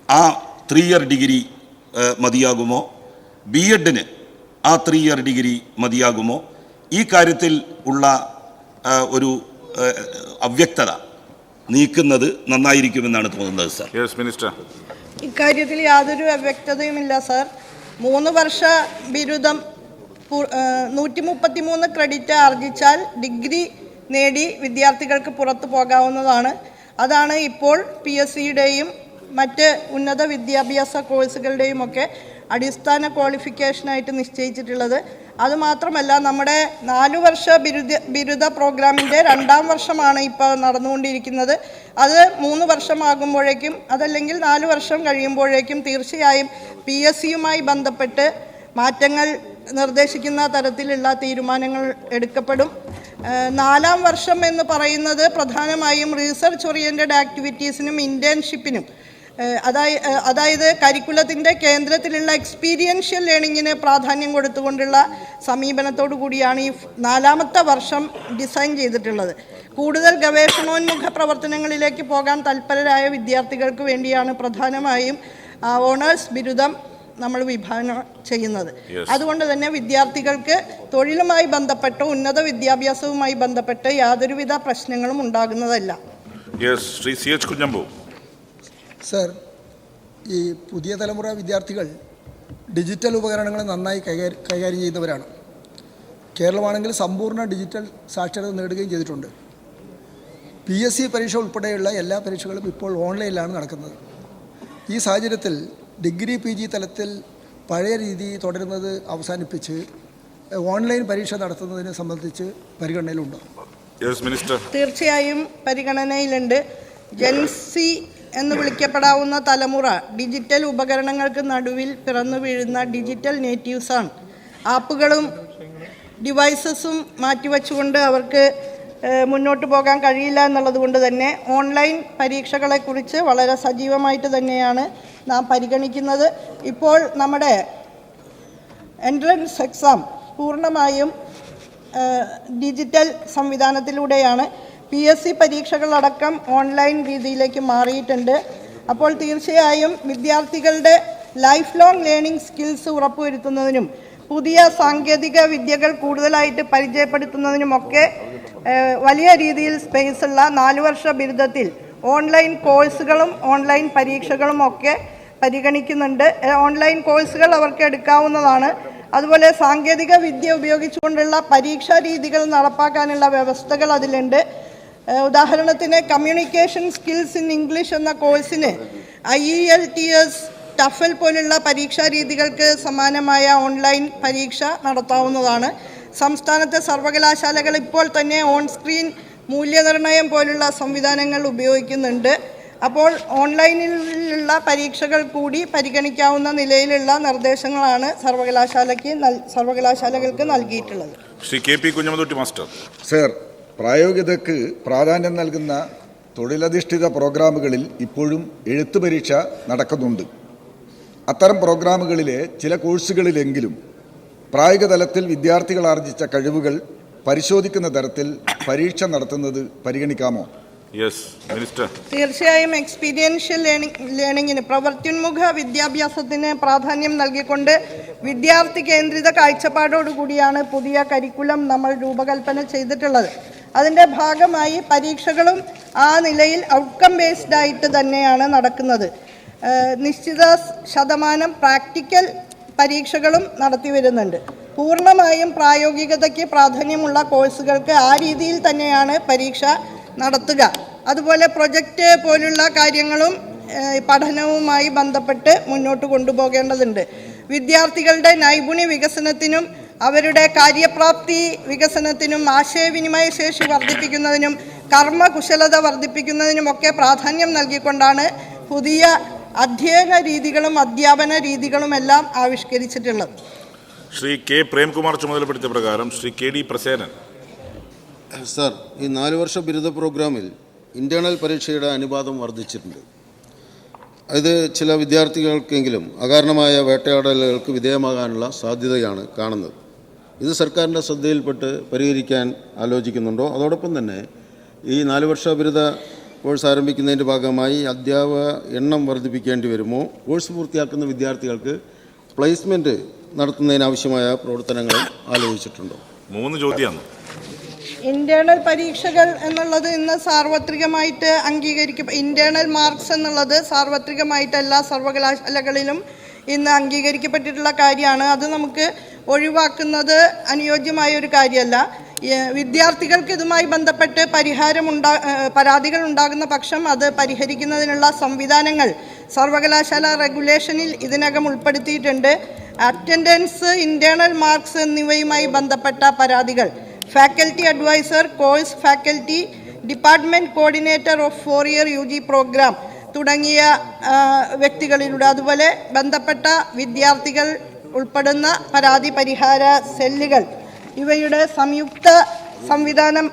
ആ 3 ഇയർ ഡിഗ്രി മതിയാകുമോ? B.Edന് ആ 3 ഇയർ ഡിഗ്രി മതിയാകുമോ? ഈ കാര്യത്തിൽ ഉള്ള ഒരു അവ്യക്തത നീക്കുന്നത് നന്നായിരിക്കുമെന്നാണ് തോന്നുന്നത് സർ. Yes minister. ഇക്കാര്യത്തിൽ യാതൊരു അവ്യക്തതയുമില്ല സർ. 3 വർഷ ബിരുദം 133 ക്രെഡിറ്റ് ആർജിച്ചാൽ ഡിഗ്രി നേടി വിദ്യാർത്ഥികൾക്ക് പുറത്തു പോകാവുന്നതാണ്. അതാണ് ഇപ്പോൾ PSCയുടെയും മറ്റ് ഉന്നത വിദ്യാഭ്യാസ കോഴ്സുകളുടെയും ഒക്കെ അടിസ്ഥാന ക്വാളിഫിക്കേഷനായിട്ട് നിശ്ചയിച്ചിട്ടുള്ളത്. അതുമാത്രമല്ല, നമ്മുടെ 4 വർഷ ബിരുദ പ്രോഗ്രാമിൻ്റെ 2ാം വർഷമാണ് ഇപ്പോൾ നടന്നുകൊണ്ടിരിക്കുന്നത്. അത് 3 വർഷമാകുമ്പോഴേക്കും അതല്ലെങ്കിൽ 4 വർഷം കഴിയുമ്പോഴേക്കും തീർച്ചയായും PSCയുമായി ബന്ധപ്പെട്ട് മാറ്റങ്ങൾ നിർദ്ദേശിക്കുന്ന തരത്തിലുള്ള തീരുമാനങ്ങൾ എടുക്കപ്പെടും. 4ാം വർഷം എന്ന് പറയുന്നത് പ്രധാനമായും റീസർച്ച് ഓറിയൻറ്റഡ് ആക്ടിവിറ്റീസിനും ഇൻറ്റേൺഷിപ്പിനും, അതായത് കരിക്കുലത്തിൻ്റെ കേന്ദ്രത്തിലുള്ള എക്സ്പീരിയൻഷ്യൽ ലേണിങ്ങിന് പ്രാധാന്യം കൊടുത്തുകൊണ്ടുള്ള സമീപനത്തോടു കൂടിയാണ് ഈ 4ാമത്തെ വർഷം ഡിസൈൻ ചെയ്തിട്ടുള്ളത്. കൂടുതൽ ഗവേഷണോന്മുഖ പ്രവർത്തനങ്ങളിലേക്ക് പോകാൻ തൽപരരായ വിദ്യാർത്ഥികൾക്ക് വേണ്ടിയാണ് പ്രധാനമായും ഓണേഴ്സ് ബിരുദം നമ്മൾ വിഭാവനം ചെയ്യുന്നത്. അതുകൊണ്ട് തന്നെ വിദ്യാർത്ഥികൾക്ക് തൊഴിലുമായി ബന്ധപ്പെട്ട് ഉന്നത വിദ്യാഭ്യാസവുമായി ബന്ധപ്പെട്ട് യാതൊരുവിധ പ്രശ്നങ്ങളും ഉണ്ടാകുന്നതല്ല. ശ്രീ CH കുഞ്ഞമ്പു. സർ, ഈ പുതിയ തലമുറ വിദ്യാർത്ഥികൾ ഡിജിറ്റൽ ഉപകരണങ്ങൾ നന്നായി കൈകാര്യം ചെയ്യുന്നവരാണ്. കേരളമാണെങ്കിൽ സമ്പൂർണ്ണ ഡിജിറ്റൽ സാക്ഷരത നേടുകയും ചെയ്തിട്ടുണ്ട്. PSC പരീക്ഷ ഉൾപ്പെടെയുള്ള എല്ലാ പരീക്ഷകളും ഇപ്പോൾ ഓൺലൈനിലാണ് നടക്കുന്നത്. ഈ സാഹചര്യത്തിൽ ഡിഗ്രി PG തലത്തിൽ പഴയ രീതി തുടരുന്നത് അവസാനിപ്പിച്ച് ഓൺലൈൻ പരീക്ഷ നടത്തുന്നതിനെ സംബന്ധിച്ച് പരിഗണനയിലുണ്ടോ? തീർച്ചയായും പരിഗണനയിലുണ്ട്. ജെൻസി എന്ന് വിളിക്കപ്പെടാവുന്ന തലമുറ ഡിജിറ്റൽ ഉപകരണങ്ങൾക്ക് നടുവിൽ പിറന്നു വീഴുന്ന ഡിജിറ്റൽ നേറ്റീവ്സാണ്. ആപ്പുകളും ഡിവൈസസും മാറ്റിവെച്ചുകൊണ്ട് അവർക്ക് മുന്നോട്ട് പോകാൻ കഴിയില്ല എന്നുള്ളത് കൊണ്ട് തന്നെ ഓൺലൈൻ പരീക്ഷകളെക്കുറിച്ച് വളരെ സജീവമായിട്ട് തന്നെയാണ് നാം പരിഗണിക്കുന്നത്. ഇപ്പോൾ നമ്മുടെ എൻട്രൻസ് എക്സാം പൂർണ്ണമായും ഡിജിറ്റൽ സംവിധാനത്തിലൂടെയാണ്. PSC പരീക്ഷകളടക്കം ഓൺലൈൻ രീതിയിലേക്ക് മാറിയിട്ടുണ്ട്. അപ്പോൾ തീർച്ചയായും വിദ്യാർത്ഥികളുടെ ലൈഫ് ലോങ് ലേണിംഗ് സ്കിൽസ് ഉറപ്പുവരുത്തുന്നതിനും പുതിയ സാങ്കേതിക വിദ്യകൾ കൂടുതലായിട്ട് പരിചയപ്പെടുത്തുന്നതിനുമൊക്കെ വലിയ രീതിയിൽ സ്പേസുള്ള 4 വർഷ ബിരുദത്തിൽ ഓൺലൈൻ കോഴ്സുകളും ഓൺലൈൻ പരീക്ഷകളും ഒക്കെ പരിഗണിക്കുന്നുണ്ട്. ഓൺലൈൻ കോഴ്സുകൾ അവർക്ക് എടുക്കാവുന്നതാണ്. അതുപോലെ സാങ്കേതിക വിദ്യ ഉപയോഗിച്ചുകൊണ്ടുള്ള പരീക്ഷാ രീതികൾ നടപ്പാക്കാനുള്ള വ്യവസ്ഥകൾ അതിലുണ്ട്. ഉദാഹരണത്തിന് കമ്മ്യൂണിക്കേഷൻ സ്കിൽസ് ഇൻ ഇംഗ്ലീഷ് എന്ന കോഴ്സിന് IELTS, TOEFL പോലുള്ള പരീക്ഷാ രീതികൾക്ക് സമാനമായ ഓൺലൈൻ പരീക്ഷ നടത്താവുന്നതാണ്. സംസ്ഥാനത്തെ സർവകലാശാലകൾ ഇപ്പോൾ തന്നെ ഓൺ സ്ക്രീൻ മൂല്യനിർണ്ണയം പോലുള്ള സംവിധാനങ്ങൾ ഉപയോഗിക്കുന്നുണ്ട്. അപ്പോൾ ഓൺലൈനിലുള്ള പരീക്ഷകൾ കൂടി പരിഗണിക്കാവുന്ന നിലയിലുള്ള നിർദ്ദേശങ്ങളാണ് സർവകലാശാലകൾക്ക് നൽകിയിട്ടുള്ളത്. Shri K P Kunhammad master. Sir, പ്രായോഗികതയ്ക്ക് പ്രാധാന്യം നൽകുന്ന തൊഴിലധിഷ്ഠിത പ്രോഗ്രാമുകളിൽ ഇപ്പോഴും എഴുത്ത് പരീക്ഷ നടക്കുന്നുണ്ട്. അത്തരം പ്രോഗ്രാമുകളിലെ ചില കോഴ്സുകളിലെങ്കിലും പ്രായോഗിക തലത്തിൽ വിദ്യാർത്ഥികൾ ആർജിച്ച കഴിവുകൾ പരിശോധിക്കുന്ന തരത്തിൽ പരീക്ഷ നടത്തുന്നത് പരിഗണിക്കാമോ? Yes minister. തീർച്ചയായും എക്സ്പീരിയൻഷ്യൽ ലേണിംഗിന്, പ്രവൃത്യുന്മുഖ വിദ്യാഭ്യാസത്തിന് പ്രാധാന്യം നൽകിക്കൊണ്ട് വിദ്യാർത്ഥി കേന്ദ്രിത കാഴ്ചപ്പാടോടുകൂടിയാണ് പുതിയ കരിക്കുലം നമ്മൾ രൂപകൽപ്പന ചെയ്തിട്ടുള്ളത്. അതിൻ്റെ ഭാഗമായി പരീക്ഷകളും ആ നിലയിൽ ഔട്ട്കം ബേസ്ഡ് ആയിട്ട് തന്നെയാണ് നടക്കുന്നത്. നിശ്ചിത ശതമാനം പ്രാക്ടിക്കൽ പരീക്ഷകളും നടത്തി വരുന്നുണ്ട്. പൂർണ്ണമായും പ്രായോഗികതയ്ക്ക് പ്രാധാന്യമുള്ള കോഴ്സുകൾക്ക് ആ രീതിയിൽ തന്നെയാണ് പരീക്ഷ നടത്തുക. അതുപോലെ പ്രൊജക്റ്റ് പോലുള്ള കാര്യങ്ങളും പഠനവുമായി ബന്ധപ്പെട്ട് മുന്നോട്ട് കൊണ്ടുപോകേണ്ടതുണ്ട്. വിദ്യാർത്ഥികളുടെ നൈപുണ്യ വികസനത്തിനും അവരുടെ കാര്യപ്രാപ്തി വികസനത്തിനും ആശയവിനിമയ ശേഷി വർദ്ധിപ്പിക്കുന്നതിനും കർമ്മകുശലത വർദ്ധിപ്പിക്കുന്നതിനുമൊക്കെ പ്രാധാന്യം നൽകിക്കൊണ്ടാണ് പുതിയ അധ്യയന രീതികളും അധ്യാപന രീതികളുമെല്ലാം ആവിഷ്കരിച്ചിട്ടുള്ളത്. ശ്രീ കെ പ്രേംകുമാർ ചുമതലപ്പെടുത്തിയ പ്രകാരം Shri K D Prasenan. Sir, ഈ 4 വർഷ ബിരുദ പ്രോഗ്രാമിൽ ഇൻറ്റേർണൽ പരീക്ഷയുടെ അനുപാതം വർദ്ധിച്ചിട്ടുണ്ട്. ഇത് ചില വിദ്യാർത്ഥികൾക്കെങ്കിലും അകാരണമായ വേട്ടയാടലുകൾക്ക് വിധേയമാകാനുള്ള സാധ്യതയാണ് കാണുന്നത്. ഇത് സർക്കാരിൻ്റെ ശ്രദ്ധയിൽപ്പെട്ട് പരിഹരിക്കാൻ ആലോചിക്കുന്നുണ്ടോ? അതോടൊപ്പം തന്നെ ഈ 4 വർഷ ബിരുദ കോഴ്സ് ആരംഭിക്കുന്നതിൻ്റെ ഭാഗമായി അധ്യാപക എണ്ണം വർദ്ധിപ്പിക്കേണ്ടി വരുമോ? കോഴ്സ് പൂർത്തിയാക്കുന്ന വിദ്യാർത്ഥികൾക്ക് പ്ലേസ്മെൻറ്റ് നടത്തുന്നതിനാവശ്യമായ പ്രവർത്തനങ്ങൾ ആലോചിച്ചിട്ടുണ്ടോ? 3 ചോദ്യമാണ്. ഇന്റേണൽ പരീക്ഷകൾ എന്നുള്ളത് ഇന്ന് സാർവത്രികമായിട്ട് ഇന്റേണൽ മാർക്സ് എന്നുള്ളത് സാർവത്രികമായിട്ട് എല്ലാ സർവകലാശാലകളിലും ഇന്ന് അംഗീകരിക്കപ്പെട്ടിട്ടുള്ള കാര്യമാണ്. അത് നമുക്ക് ഒഴിവാക്കുന്നത് അനുയോജ്യമായ ഒരു കാര്യമല്ല. വിദ്യാർത്ഥികൾക്ക് ഇതുമായി ബന്ധപ്പെട്ട് പരാതികൾ ഉണ്ടാകുന്ന പക്ഷം അത് പരിഹരിക്കുന്നതിനുള്ള സംവിധാനങ്ങൾ സർവകലാശാല റെഗുലേഷനിൽ ഇതിനകം ഉൾപ്പെടുത്തിയിട്ടുണ്ട്. അറ്റൻഡൻസ്, ഇന്റേണൽ മാർക്സ് എന്നിവയുമായി ബന്ധപ്പെട്ട പരാതികൾ faculty adviser, course faculty, department coordinator of 4-year UG programme തുടങ്ങിയ വ്യക്തികളിലൂടെ, അതുപോലെ ബന്ധപ്പെട്ട വിദ്യാർത്ഥികൾ ഉൾപ്പെടുന്ന പരാതി പരിഹാര സെല്ലുകൾ, ഇവയുടെ സംയുക്ത സംവിധാനം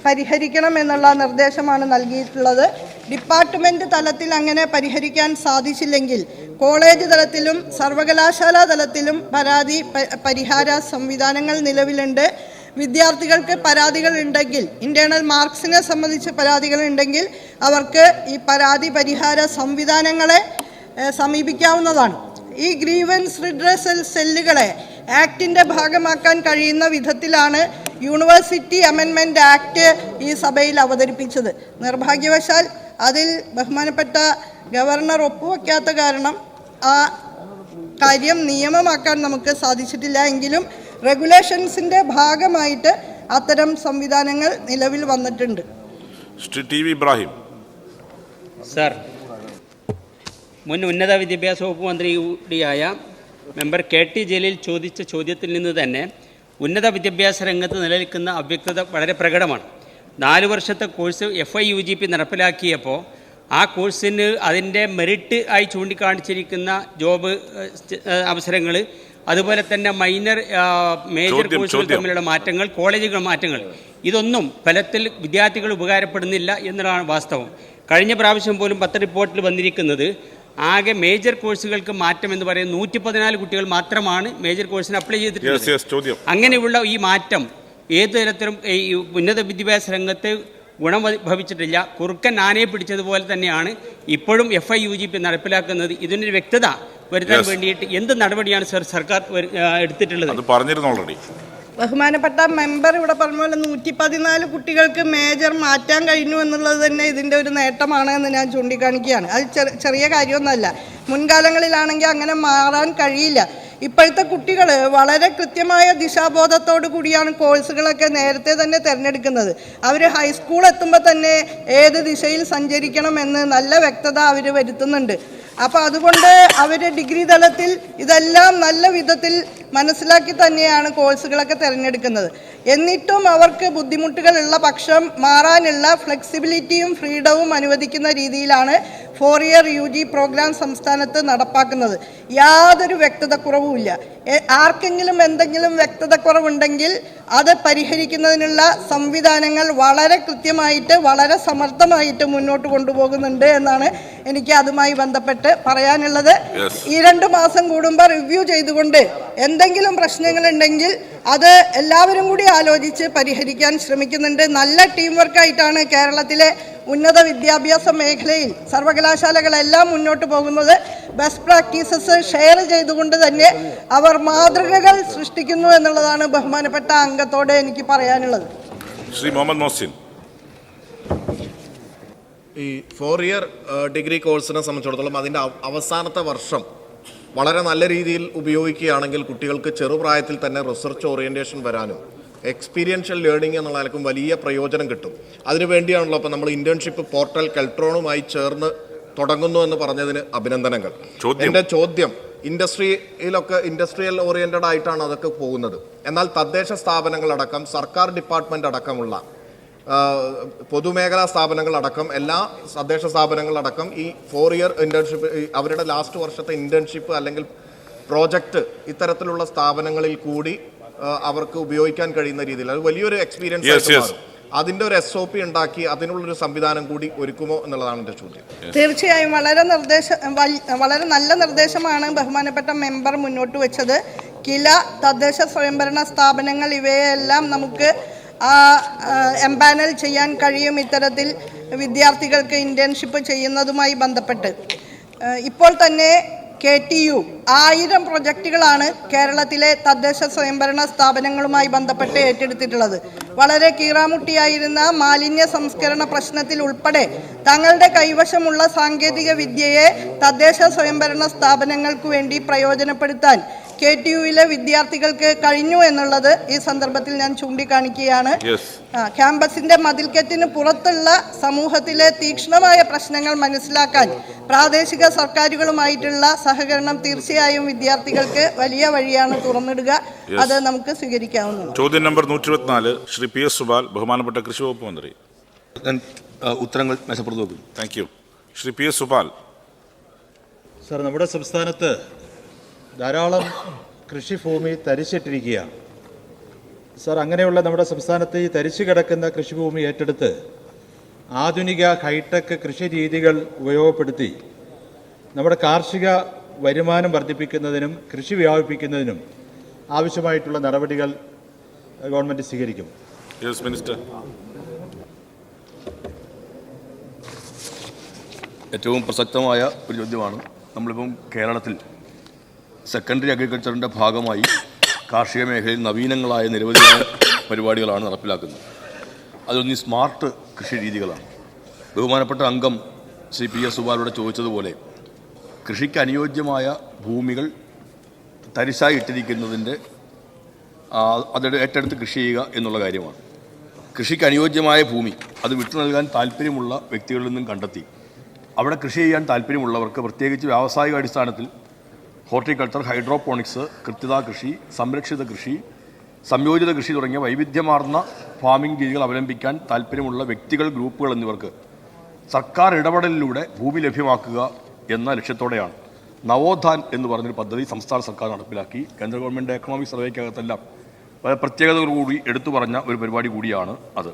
പരിഹരിക്കണമെന്നുള്ള നിർദ്ദേശമാണ് നൽകിയിട്ടുള്ളത്. ഡിപ്പാർട്ട്മെൻറ്റ് തലത്തിൽ അങ്ങനെ പരിഹരിക്കാൻ സാധിച്ചില്ലെങ്കിൽ കോളേജ് തലത്തിലും സർവകലാശാല തലത്തിലും പരാതി പരിഹാര സംവിധാനങ്ങൾ നിലവിലുണ്ട്. വിദ്യാർത്ഥികൾക്ക് പരാതികൾ ഉണ്ടെങ്കിൽ, ഇൻറ്റേർണൽ മാർക്സിനെ സംബന്ധിച്ച് പരാതികൾ ഉണ്ടെങ്കിൽ അവർക്ക് ഈ പരാതി പരിഹാര സംവിധാനങ്ങളെ സമീപിക്കാവുന്നതാണ്. ഈ ഗ്രീവൻസ് റിഡ്രസൽ സെല്ലുകളെ ആക്ടിൻ്റെ ഭാഗമാക്കാൻ കഴിയുന്ന വിധത്തിലാണ് യൂണിവേഴ്സിറ്റി അമെൻമെൻറ്റ് ആക്ട് ഈ സഭയിൽ അവതരിപ്പിച്ചത്. നിർഭാഗ്യവശാൽ അതിൽ ബഹുമാനപ്പെട്ട ഗവർണർ ഒപ്പുവെക്കാത്ത കാരണം ആ കാര്യം നിയമമാക്കാൻ നമുക്ക് സാധിച്ചിട്ടില്ല. എങ്കിലും റെഗുലേഷൻസിൻ്റെ ഭാഗമായിട്ട് അത്തരം സംവിധാനങ്ങൾ നിലവിൽ വന്നിട്ടുണ്ട്. Shri T V Ibrahim. Sir, മുൻ ഉന്നത വിദ്യാഭ്യാസ വകുപ്പ് മന്ത്രി കൂടിയായ മെമ്പർ കെ ടി ജലീൽ ചോദിച്ച ചോദ്യത്തിൽ നിന്ന് തന്നെ ഉന്നത വിദ്യാഭ്യാസ രംഗത്ത് നിലനിൽക്കുന്ന അവ്യക്തത വളരെ പ്രകടമാണ്. 4 വർഷത്തെ കോഴ്സ് FIUGP നടപ്പിലാക്കിയപ്പോൾ ആ കോഴ്സിന് അതിൻ്റെ മെറിറ്റ് ആയി ചൂണ്ടിക്കാണിച്ചിരിക്കുന്ന ജോബ് അവസരങ്ങൾ, അതുപോലെ തന്നെ മൈനർ മേജർ കോഴ്സുകൾ തമ്മിലുള്ള മാറ്റങ്ങൾ, കോളേജുകൾ മാറ്റങ്ങൾ, ഇതൊന്നും ഫലത്തിൽ വിദ്യാർത്ഥികൾ ഉപകാരപ്പെടുന്നില്ല എന്നതാണ് വാസ്തവം. കഴിഞ്ഞ പ്രാവശ്യം പോലും 10 റിപ്പോർട്ടിൽ വന്നിരിക്കുന്നത് ആകെ മേജർ കോഴ്സുകൾക്ക് മാറ്റം എന്ന് പറയുന്നത് 114 കുട്ടികൾ മാത്രമാണ് മേജർ കോഴ്സിന് അപ്ലൈ ചെയ്തിട്ടുള്ളത്. അങ്ങനെയുള്ള ഈ മാറ്റം ഏത് തരത്തിലും ഈ ഉന്നത വിദ്യാഭ്യാസ രംഗത്ത് ഗുണം ഭവിച്ചിട്ടില്ല. കുറുക്കൻ ആനയെ പിടിച്ചതുപോലെ തന്നെയാണ് ഇപ്പോഴും FIUGP നടപ്പിലാക്കുന്നത്. ഇതിനൊരു വ്യക്തത വരുത്താൻ വേണ്ടിയിട്ട് എന്ത് നടപടിയാണ് സർക്കാർ എടുത്തിട്ടുള്ളത്? ബഹുമാനപ്പെട്ട മെമ്പർ ഇവിടെ പറഞ്ഞ പോലെ 114 കുട്ടികൾക്ക് മേജർ മാറ്റാൻ കഴിഞ്ഞു എന്നുള്ളത് തന്നെ ഇതിൻ്റെ ഒരു നേട്ടമാണ് എന്ന് ഞാൻ ചൂണ്ടിക്കാണിക്കുകയാണ്. അത് ചെറിയ കാര്യമൊന്നുമല്ല. മുൻകാലങ്ങളിലാണെങ്കിൽ അങ്ങനെ മാറാൻ കഴിയില്ല. ഇപ്പോഴത്തെ കുട്ടികൾ വളരെ കൃത്യമായ ദിശാബോധത്തോടു കൂടിയാണ് കോഴ്സുകളൊക്കെ നേരത്തെ തന്നെ തിരഞ്ഞെടുക്കുന്നത്. അവർ ഹൈസ്കൂൾ എത്തുമ്പോൾ തന്നെ ഏത് ദിശയിൽ സഞ്ചരിക്കണമെന്ന് നല്ല വ്യക്തത അവർ വരുത്തുന്നുണ്ട്. അപ്പോൾ അതുകൊണ്ട് അവർ ഡിഗ്രി തലത്തിൽ ഇതെല്ലാം നല്ല വിധത്തിൽ മനസ്സിലാക്കി തന്നെയാണ് കോഴ്സുകളൊക്കെ തിരഞ്ഞെടുക്കുന്നത്. എന്നിട്ടും അവർക്ക് ബുദ്ധിമുട്ടുകളുള്ള പക്ഷം മാറാനുള്ള ഫ്ലെക്സിബിലിറ്റിയും ഫ്രീഡവും അനുവദിക്കുന്ന രീതിയിലാണ് 4 ഇയർ UG പ്രോഗ്രാം സംസ്ഥാനത്ത് നടപ്പാക്കുന്നത്. യാതൊരു വ്യക്തതക്കുറവുമില്ല. ആർക്കെങ്കിലും എന്തെങ്കിലും വ്യക്തതക്കുറവുണ്ടെങ്കിൽ അത് പരിഹരിക്കുന്നതിനുള്ള സംവിധാനങ്ങൾ വളരെ കൃത്യമായിട്ട് വളരെ സമർത്ഥമായിട്ട് മുന്നോട്ട് കൊണ്ടുപോകുന്നുണ്ട് എന്നാണ് എനിക്ക് അതുമായി ബന്ധപ്പെട്ട് പറയാനുള്ളത്. ഈ 2 മാസം കൂടുമ്പോൾ റിവ്യൂ ചെയ്തുകൊണ്ട് എന്തെങ്കിലും പ്രശ്നങ്ങളുണ്ടെങ്കിൽ അത് എല്ലാവരും കൂടി ആലോചിച്ച് പരിഹരിക്കാൻ ശ്രമിക്കുന്നുണ്ട്. നല്ല ടീം വർക്കായിട്ടാണ് കേരളത്തിലെ ഉന്നത വിദ്യാഭ്യാസ മേഖലയിൽ സർവകലാശാലകളെല്ലാം മുന്നോട്ട് പോകുന്നത്. ബെസ്റ്റ് പ്രാക്ടീസസ് ഷെയർ ചെയ്തുകൊണ്ട് തന്നെ അവർ മാതൃകകൾ സൃഷ്ടിക്കുന്നു എന്നുള്ളതാണ് ബഹുമാനപ്പെട്ട അംഗത്തോട് എനിക്ക് പറയാനുള്ളത്. ശ്രീ മുഹമ്മദ് മോഹ്സിൻ. ഈ 4 ഇയർ ഡിഗ്രി കോഴ്സിനെ സംബന്ധിച്ചിടത്തോളം അതിൻ്റെ അവസാനത്തെ വർഷം വളരെ നല്ല രീതിയിൽ ഉപയോഗിക്കുകയാണെങ്കിൽ കുട്ടികൾക്ക് ചെറുപ്രായത്തിൽ തന്നെ റിസർച്ച് ഓറിയൻറ്റേഷൻ വരാനും എക്സ്പീരിയൻഷ്യൽ ലേണിംഗ് എന്നുള്ള നിലക്കും വലിയ പ്രയോജനം കിട്ടും. അതിനുവേണ്ടിയാണല്ലോ അപ്പോൾ നമ്മൾ ഇന്റേൺഷിപ്പ് പോർട്ടൽ കെൽട്രോണുമായി ചേർന്ന് തുടങ്ങുന്നു എന്ന് പറഞ്ഞതിന് അഭിനന്ദനങ്ങൾ. എൻ്റെ ചോദ്യം, ഇൻഡസ്ട്രിയൽ ഓറിയൻറ്റഡ് ആയിട്ടാണ് അതൊക്കെ പോകുന്നത്. എന്നാൽ തദ്ദേശ സ്ഥാപനങ്ങളടക്കം സർക്കാർ ഡിപ്പാർട്ട്മെൻ്റ് അടക്കമുള്ള പൊതുമേഖലാ സ്ഥാപനങ്ങളടക്കം എല്ലാ തദ്ദേശ സ്ഥാപനങ്ങളടക്കം ഈ 4 ഇയർ ഇന്റേൺഷിപ്പ് അവരുടെ ലാസ്റ്റ് വർഷത്തെ ഇന്റേൺഷിപ്പ് അല്ലെങ്കിൽ പ്രോജക്റ്റ് ഇത്തരത്തിലുള്ള സ്ഥാപനങ്ങളിൽ കൂടി അവർക്ക് ഉപയോഗിക്കാൻ കഴിയുന്ന രീതിയിൽ അത് വലിയൊരു എക്സ്പീരിയൻസ് ആയിട്ട് മാറും. അതിൻ്റെ ഒരു SOP ഉണ്ടാക്കി അതിനുള്ളൊരു സംവിധാനം കൂടി ഒരുക്കുമോ എന്നുള്ളതാണ് എൻ്റെ ചോദ്യം. തീർച്ചയായും വളരെ നല്ല നിർദ്ദേശമാണ് ബഹുമാനപ്പെട്ട മെമ്പർ മുന്നോട്ട് വെച്ചത്. കില, തദ്ദേശ സ്വയംഭരണ സ്ഥാപനങ്ങൾ ഇവയെല്ലാം നമുക്ക് എംപാനൽ ചെയ്യാൻ കഴിയും ഇത്തരത്തിൽ വിദ്യാർത്ഥികൾക്ക് ഇന്റേൺഷിപ്പ് ചെയ്യുന്നതുമായി ബന്ധപ്പെട്ട്. ഇപ്പോൾ തന്നെ KTU 1000 പ്രൊജക്റ്റുകളാണ് കേരളത്തിലെ തദ്ദേശ സ്വയംഭരണ സ്ഥാപനങ്ങളുമായി ബന്ധപ്പെട്ട് ഏറ്റെടുത്തിട്ടുള്ളത്. വളരെ കീറാമുട്ടിയായിരുന്ന മാലിന്യ സംസ്കരണ പ്രശ്നത്തിൽ ഉൾപ്പെടെ തങ്ങളുടെ കൈവശമുള്ള സാങ്കേതിക വിദ്യയെ തദ്ദേശ സ്വയംഭരണ സ്ഥാപനങ്ങൾക്ക് വേണ്ടി പ്രയോജനപ്പെടുത്താൻ KTUവിലെ വിദ്യാർത്ഥികൾക്ക് കഴിഞ്ഞു എന്നുള്ളത് ഈ സന്ദർഭത്തിൽ ഞാൻ ചൂണ്ടിക്കാണിക്കുകയാണ്. ക്യാമ്പസിന്റെ മതിൽക്കെട്ടിന് പുറത്തുള്ള സമൂഹത്തിലെ തീക്ഷ്ണമായ പ്രശ്നങ്ങൾ മനസ്സിലാക്കാൻ പ്രാദേശിക സർക്കാരുകളുമായിട്ടുള്ള സഹകരണം തീർച്ചയായും വിദ്യാർത്ഥികൾക്ക് വലിയ വഴിയാണ് തുറന്നിടുക. അത് നമുക്ക് സ്വീകരിക്കാവുന്നതാണ്. ചോദ്യം നമ്പർ 124 ശ്രീ PS സുബാൽ, ബഹുമാനപ്പെട്ട കൃഷി വകുപ്പ് മന്ത്രി. ഉത്തരങ്ങൾ മെച്ചപ്പെടുത്തി നോക്കും. Thank you. Shri PS Subal. Sir, നമ്മുടെ സംസ്ഥാനത്ത് ധാരാളം കൃഷിഭൂമി തരിച്ചിട്ടിരിക്കുകയാണ്. സാർ, അങ്ങനെയുള്ള നമ്മുടെ സംസ്ഥാനത്ത് ഈ തരിച്ചു കിടക്കുന്ന കൃഷിഭൂമി ഏറ്റെടുത്ത് ആധുനിക ഹൈടെക് കൃഷി രീതികൾ ഉപയോഗപ്പെടുത്തി നമ്മുടെ കാർഷിക വരുമാനം വർദ്ധിപ്പിക്കുന്നതിനും കൃഷി വ്യാപിപ്പിക്കുന്നതിനും ആവശ്യമായിട്ടുള്ള നടപടികൾ ഗവൺമെൻറ് സ്വീകരിക്കും. മിനിസ്റ്റർ. ഏറ്റവും പ്രസക്തമായ ഒരു ചോദ്യമാണ്. നമ്മളിപ്പം കേരളത്തിൽ സെക്കൻഡറി അഗ്രികൾച്ചറിൻ്റെ ഭാഗമായി കാർഷിക മേഖലയിൽ നവീനങ്ങളായ നിരവധി പരിപാടികളാണ് നടപ്പിലാക്കുന്നത്. അതൊന്ന് സ്മാർട്ട് കൃഷി രീതികളാണ്. ബഹുമാനപ്പെട്ട അംഗം ശ്രീ PS സുബാലോട് ചോദിച്ചതുപോലെ കൃഷിക്ക് അനുയോജ്യമായ ഭൂമികൾ തരിശായി ഇട്ടിരിക്കുന്നതിൻ്റെ അത് ഏറ്റെടുത്ത് കൃഷി ചെയ്യുക എന്നുള്ള കാര്യമാണ്. കൃഷിക്ക് അനുയോജ്യമായ ഭൂമി അത് വിട്ടു നൽകാൻ താല്പര്യമുള്ള വ്യക്തികളിൽ നിന്നും കണ്ടെത്തി അവിടെ കൃഷി ചെയ്യാൻ താല്പര്യമുള്ളവർക്ക് പ്രത്യേകിച്ച് വ്യാവസായിക അടിസ്ഥാനത്തിൽ ഹോർട്ടിക്കൾച്ചർ, ഹൈഡ്രോപോണിക്സ്, കൃത്യത കൃഷി, സംരക്ഷിത കൃഷി, സംയോജിത കൃഷി തുടങ്ങിയ വൈവിധ്യമാർന്ന ഫാമിംഗ് രീതികൾ അവലംബിക്കാൻ താല്പര്യമുള്ള വ്യക്തികൾ, ഗ്രൂപ്പുകൾ എന്നിവർക്ക് സർക്കാർ ഇടപെടലിലൂടെ ഭൂമി ലഭ്യമാക്കുക എന്ന ലക്ഷ്യത്തോടെയാണ് നവോത്ഥാൻ എന്ന് പറഞ്ഞൊരു പദ്ധതി സംസ്ഥാന സർക്കാർ നടപ്പിലാക്കി. കേന്ദ്ര ഗവൺമെൻറ് എക്കണോമിക് സർവേക്കകത്തെല്ലാം പ്രത്യേകതകൾ കൂടി എടുത്തു പറഞ്ഞ ഒരു പരിപാടി കൂടിയാണ് അത്.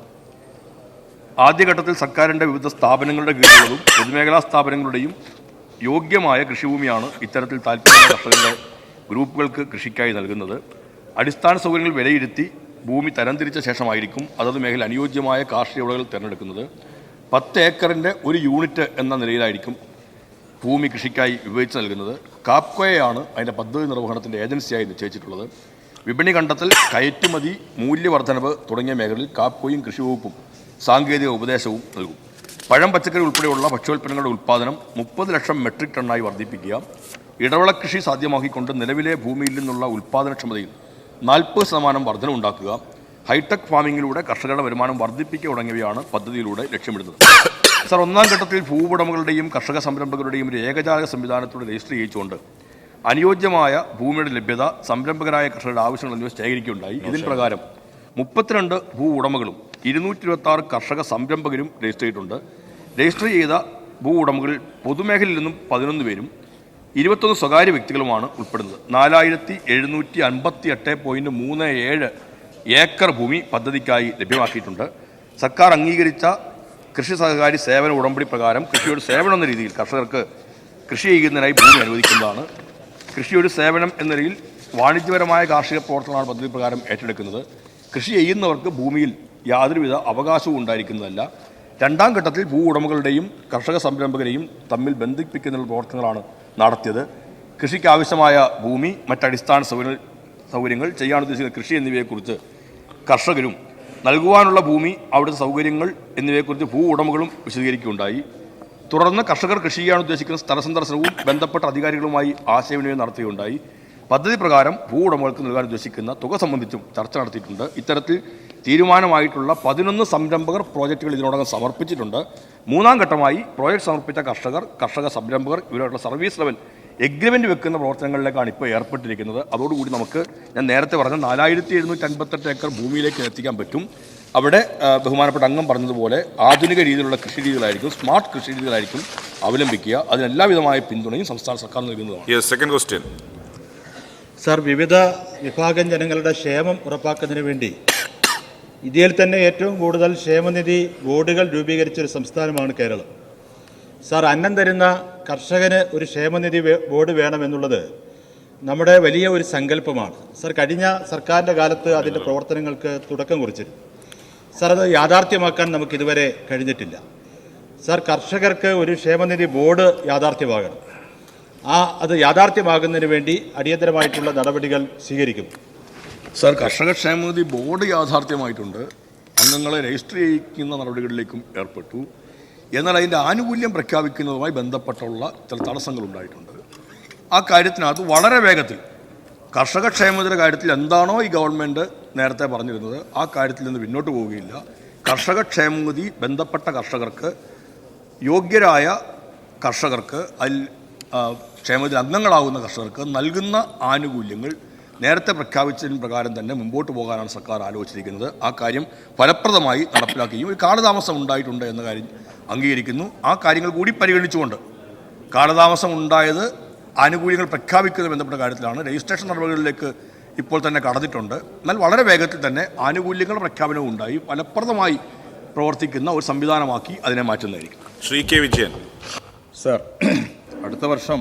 ആദ്യഘട്ടത്തിൽ സർക്കാരിൻ്റെ വിവിധ സ്ഥാപനങ്ങളുടെ കീഴിലുള്ളതും പൊതുമേഖലാ സ്ഥാപനങ്ങളുടെയും യോഗ്യമായ കൃഷിഭൂമിയാണ് ഇത്തരത്തിൽ താല്പര്യമുള്ള കർഷകരുടെ ഗ്രൂപ്പുകൾക്ക് കൃഷിക്കായി നൽകുന്നത്. അടിസ്ഥാന സൗകര്യങ്ങൾ വിലയിരുത്തി ഭൂമി തരംതിരിച്ച ശേഷമായിരിക്കും അതത് മേഖല അനുയോജ്യമായ കാർഷിക വിളകൾ തിരഞ്ഞെടുക്കുന്നത്. 10 ഏക്കറിൻ്റെ ഒരു യൂണിറ്റ് എന്ന നിലയിലായിരിക്കും ഭൂമി കൃഷിക്കായി വിഭജിച്ച് നൽകുന്നത്. കാപ്കോയാണ് അതിൻ്റെ പദ്ധതി നിർവഹണത്തിൻ്റെ ഏജൻസിയായി നിശ്ചയിച്ചിട്ടുള്ളത്. വിപണി കണ്ടെത്തൽ, കയറ്റുമതി, മൂല്യവർദ്ധനവ് തുടങ്ങിയ മേഖലകളിൽ കാപ്കോയും കൃഷി വകുപ്പും സാങ്കേതിക ഉപദേശവും നൽകും. പഴം, പച്ചക്കറി ഉൾപ്പെടെയുള്ള ഭക്ഷ്യോൽപ്പന്നങ്ങളുടെ ഉൽപ്പാദനം 30 ലക്ഷം മെട്രിക് ടണ്ണായി വർദ്ധിപ്പിക്കുക, ഇടവിള കൃഷി സാധ്യമാക്കിക്കൊണ്ട് നിലവിലെ ഭൂമിയിൽ നിന്നുള്ള ഉൽപ്പാദനക്ഷമതയിൽ 40% വർധനവുണ്ടാക്കുക, ഹൈടെക് ഫാമിങ്ങിലൂടെ കർഷകരുടെ വരുമാനം വർദ്ധിപ്പിക്കുക തുടങ്ങിയവയാണ് പദ്ധതിയിലൂടെ ലക്ഷ്യമിടുന്നത്. സർ, ഒന്നാം ഘട്ടത്തിൽ ഭൂവുടമകളുടെയും കർഷക സംരംഭകരുടെയും ഒരു ഏകജാലക സംവിധാനത്തോടെ രജിസ്റ്റർ ചെയ്യിച്ചുകൊണ്ട് അനുയോജ്യമായ ഭൂമിയുടെ ലഭ്യത സംരംഭകരായ കർഷകരുടെ ആവശ്യങ്ങൾ എന്നിവ ശേഖരിക്കുകയുണ്ടായി. ഇതിൻ പ്രകാരം 32 ഭൂ ഉടമകളും 226 കർഷക സംരംഭകരും രജിസ്റ്റർ ചെയ്തിട്ടുണ്ട്. രജിസ്റ്റർ ചെയ്ത ഭൂ ഉടമകളിൽ പൊതുമേഖലയിൽ നിന്നും 11 പേരും 21 സ്വകാര്യ വ്യക്തികളുമാണ് ഉൾപ്പെടുന്നത്. 4758.37 ഏക്കർ ഭൂമി പദ്ധതിക്കായി ലഭ്യമാക്കിയിട്ടുണ്ട്. സർക്കാർ അംഗീകരിച്ച കൃഷി സഹകാരി സേവന ഉടമ്പടി പ്രകാരം കൃഷിയുടെ സേവനം എന്ന രീതിയിൽ കർഷകർക്ക് കൃഷി ചെയ്യുന്നതിനായി ഭൂമി അനുവദിക്കുന്നതാണ്. കൃഷിയൊരു സേവനം എന്ന നിലയിൽ വാണിജ്യപരമായ കാർഷിക പ്രവർത്തനമാണ് പദ്ധതി പ്രകാരം ഏറ്റെടുക്കുന്നത്. കൃഷി ചെയ്യുന്നവർക്ക് ഭൂമിയിൽ യാതൊരുവിധ അവകാശവും ഉണ്ടായിരിക്കുന്നതല്ല. രണ്ടാം ഘട്ടത്തിൽ ഭൂ ഉടമകളുടെയും കർഷക സംരംഭകരെയും തമ്മിൽ ബന്ധിപ്പിക്കുന്ന പ്രവർത്തനങ്ങളാണ് നടത്തിയത്. കൃഷിക്ക് ആവശ്യമായ ഭൂമി, മറ്റടിസ്ഥാന സൗകര്യങ്ങൾ, ചെയ്യാൻ ഉദ്ദേശിക്കുന്ന കൃഷി എന്നിവയെക്കുറിച്ച് കർഷകരും നൽകുവാനുള്ള ഭൂമി, അവിടുത്തെ സൗകര്യങ്ങൾ എന്നിവയെക്കുറിച്ച് ഭൂ ഉടമകളും വിശദീകരിക്കുകയുണ്ടായി. തുടർന്ന് കർഷകർ കൃഷി ചെയ്യാൻ ഉദ്ദേശിക്കുന്ന സ്ഥല സന്ദർശനവും ബന്ധപ്പെട്ട അധികാരികളുമായി ആശയവിനിമയം നടത്തുകയുണ്ടായി. പദ്ധതി പ്രകാരം ഭൂ ഉടമകൾക്ക് നൽകാൻ ഉദ്ദേശിക്കുന്ന തുക സംബന്ധിച്ചും ചർച്ച നടത്തിയിട്ടുണ്ട്. ഇത്തരത്തിൽ തീരുമാനമായിട്ടുള്ള 11 സംരംഭകർ പ്രോജക്റ്റുകൾ ഇതിനോടകം സമർപ്പിച്ചിട്ടുണ്ട്. മൂന്നാം ഘട്ടമായി പ്രോജക്റ്റ് സമർപ്പിച്ച കർഷക സംരംഭകർ ഇവരുള്ള സർവീസ് ലെവൽ എഗ്രിമെൻ്റ് വെക്കുന്ന പ്രവർത്തനങ്ങളിലേക്കാണ് ഇപ്പോൾ ഏർപ്പെട്ടിരിക്കുന്നത്. അതോടുകൂടി നമുക്ക് ഞാൻ നേരത്തെ പറഞ്ഞ 4758 ഏക്കർ ഭൂമിയിലേക്ക് എത്തിക്കാൻ പറ്റും. അവിടെ ബഹുമാനപ്പെട്ട അംഗം പറഞ്ഞതുപോലെ ആധുനിക രീതിയിലുള്ള കൃഷി രീതികളായിരിക്കും, സ്മാർട്ട് കൃഷി രീതികളായിരിക്കും അവലംബിക്കുക. അതിന് എല്ലാവിധമായ പിന്തുണയും സംസ്ഥാന സർക്കാർ നൽകുന്നതാണ്. Second question. സർ, വിവിധ വിഭാഗം ജനങ്ങളുടെ ക്ഷേമം ഉറപ്പാക്കുന്നതിന് വേണ്ടി ഇന്ത്യയിൽ തന്നെ ഏറ്റവും കൂടുതൽ ക്ഷേമനിധി ബോർഡുകൾ രൂപീകരിച്ചൊരു സംസ്ഥാനമാണ് കേരളം. സാർ, അന്നം തരുന്ന കർഷകന് ഒരു ക്ഷേമനിധി ബോർഡ് വേണമെന്നുള്ളത് നമ്മുടെ വലിയ ഒരു സങ്കല്പമാണ്. സാർ, കഴിഞ്ഞ സർക്കാരിൻ്റെ കാലത്ത് അതിൻ്റെ പ്രവർത്തനങ്ങൾക്ക് തുടക്കം കുറിച്ചിരുന്നു. സാർ, അത് യാഥാർത്ഥ്യമാക്കാൻ നമുക്ക് ഇതുവരെ കഴിഞ്ഞിട്ടില്ല. സാർ, കർഷകർക്ക് ഒരു ക്ഷേമനിധി ബോർഡ് യാഥാർത്ഥ്യമാകണം. അത് യാഥാർത്ഥ്യമാകുന്നതിന് വേണ്ടി അടിയന്തരമായിട്ടുള്ള നടപടികൾ സ്വീകരിക്കുന്നു. സാർ, കർഷക ക്ഷേമനിധി ബോർഡ് യാഥാർത്ഥ്യമായിട്ടുണ്ട്. അംഗങ്ങളെ രജിസ്റ്റർ ചെയ്യിക്കുന്ന നടപടികളിലേക്കും ഏർപ്പെട്ടു. എന്നാൽ അതിൻ്റെ ആനുകൂല്യം പ്രഖ്യാപിക്കുന്നതുമായി ബന്ധപ്പെട്ടുള്ള ചില തടസ്സങ്ങളുണ്ടായിട്ടുണ്ട്. ആ കാര്യത്തിനകത്ത് വളരെ വേഗത്തിൽ കർഷക ക്ഷേമത്തിൻ്റെ കാര്യത്തിൽ എന്താണോ ഈ ഗവൺമെൻറ് നേരത്തെ പറഞ്ഞിരുന്നത് ആ കാര്യത്തിൽ നിന്ന് പിന്നോട്ട് പോവുകയില്ല. കർഷക ക്ഷേമനിധി ബന്ധപ്പെട്ട കർഷകർക്ക്, യോഗ്യരായ കർഷകർക്ക്, അതിൽ ക്ഷേമത്തിൽ അംഗങ്ങളാകുന്ന കർഷകർക്ക് നൽകുന്ന ആനുകൂല്യങ്ങൾ നേരത്തെ പ്രഖ്യാപിച്ചതിന് പ്രകാരം തന്നെ മുമ്പോട്ട് പോകാനാണ് സർക്കാർ ആലോചിച്ചിരിക്കുന്നത്. ആ കാര്യം ഫലപ്രദമായി നടപ്പിലാക്കുകയും ഒരു കാലതാമസം ഉണ്ടായിട്ടുണ്ട് എന്ന കാര്യം അംഗീകരിക്കുന്നു. ആ കാര്യങ്ങൾ കൂടി പരിഗണിച്ചുകൊണ്ട് കാലതാമസം ഉണ്ടായത് ആനുകൂല്യങ്ങൾ പ്രഖ്യാപിക്കുന്നതുമായി ബന്ധപ്പെട്ട കാര്യത്തിലാണ്. രജിസ്ട്രേഷൻ നടപടികളിലേക്ക് ഇപ്പോൾ തന്നെ കടന്നിട്ടുണ്ട്. എന്നാൽ വളരെ വേഗത്തിൽ തന്നെ ആനുകൂല്യങ്ങളുടെ പ്രഖ്യാപനവും ഉണ്ടായി ഫലപ്രദമായി പ്രവർത്തിക്കുന്ന ഒരു സംവിധാനമാക്കി അതിനെ മാറ്റുന്നതായിരിക്കും. ശ്രീ കെ വിജയൻ. സർ, അടുത്ത വർഷം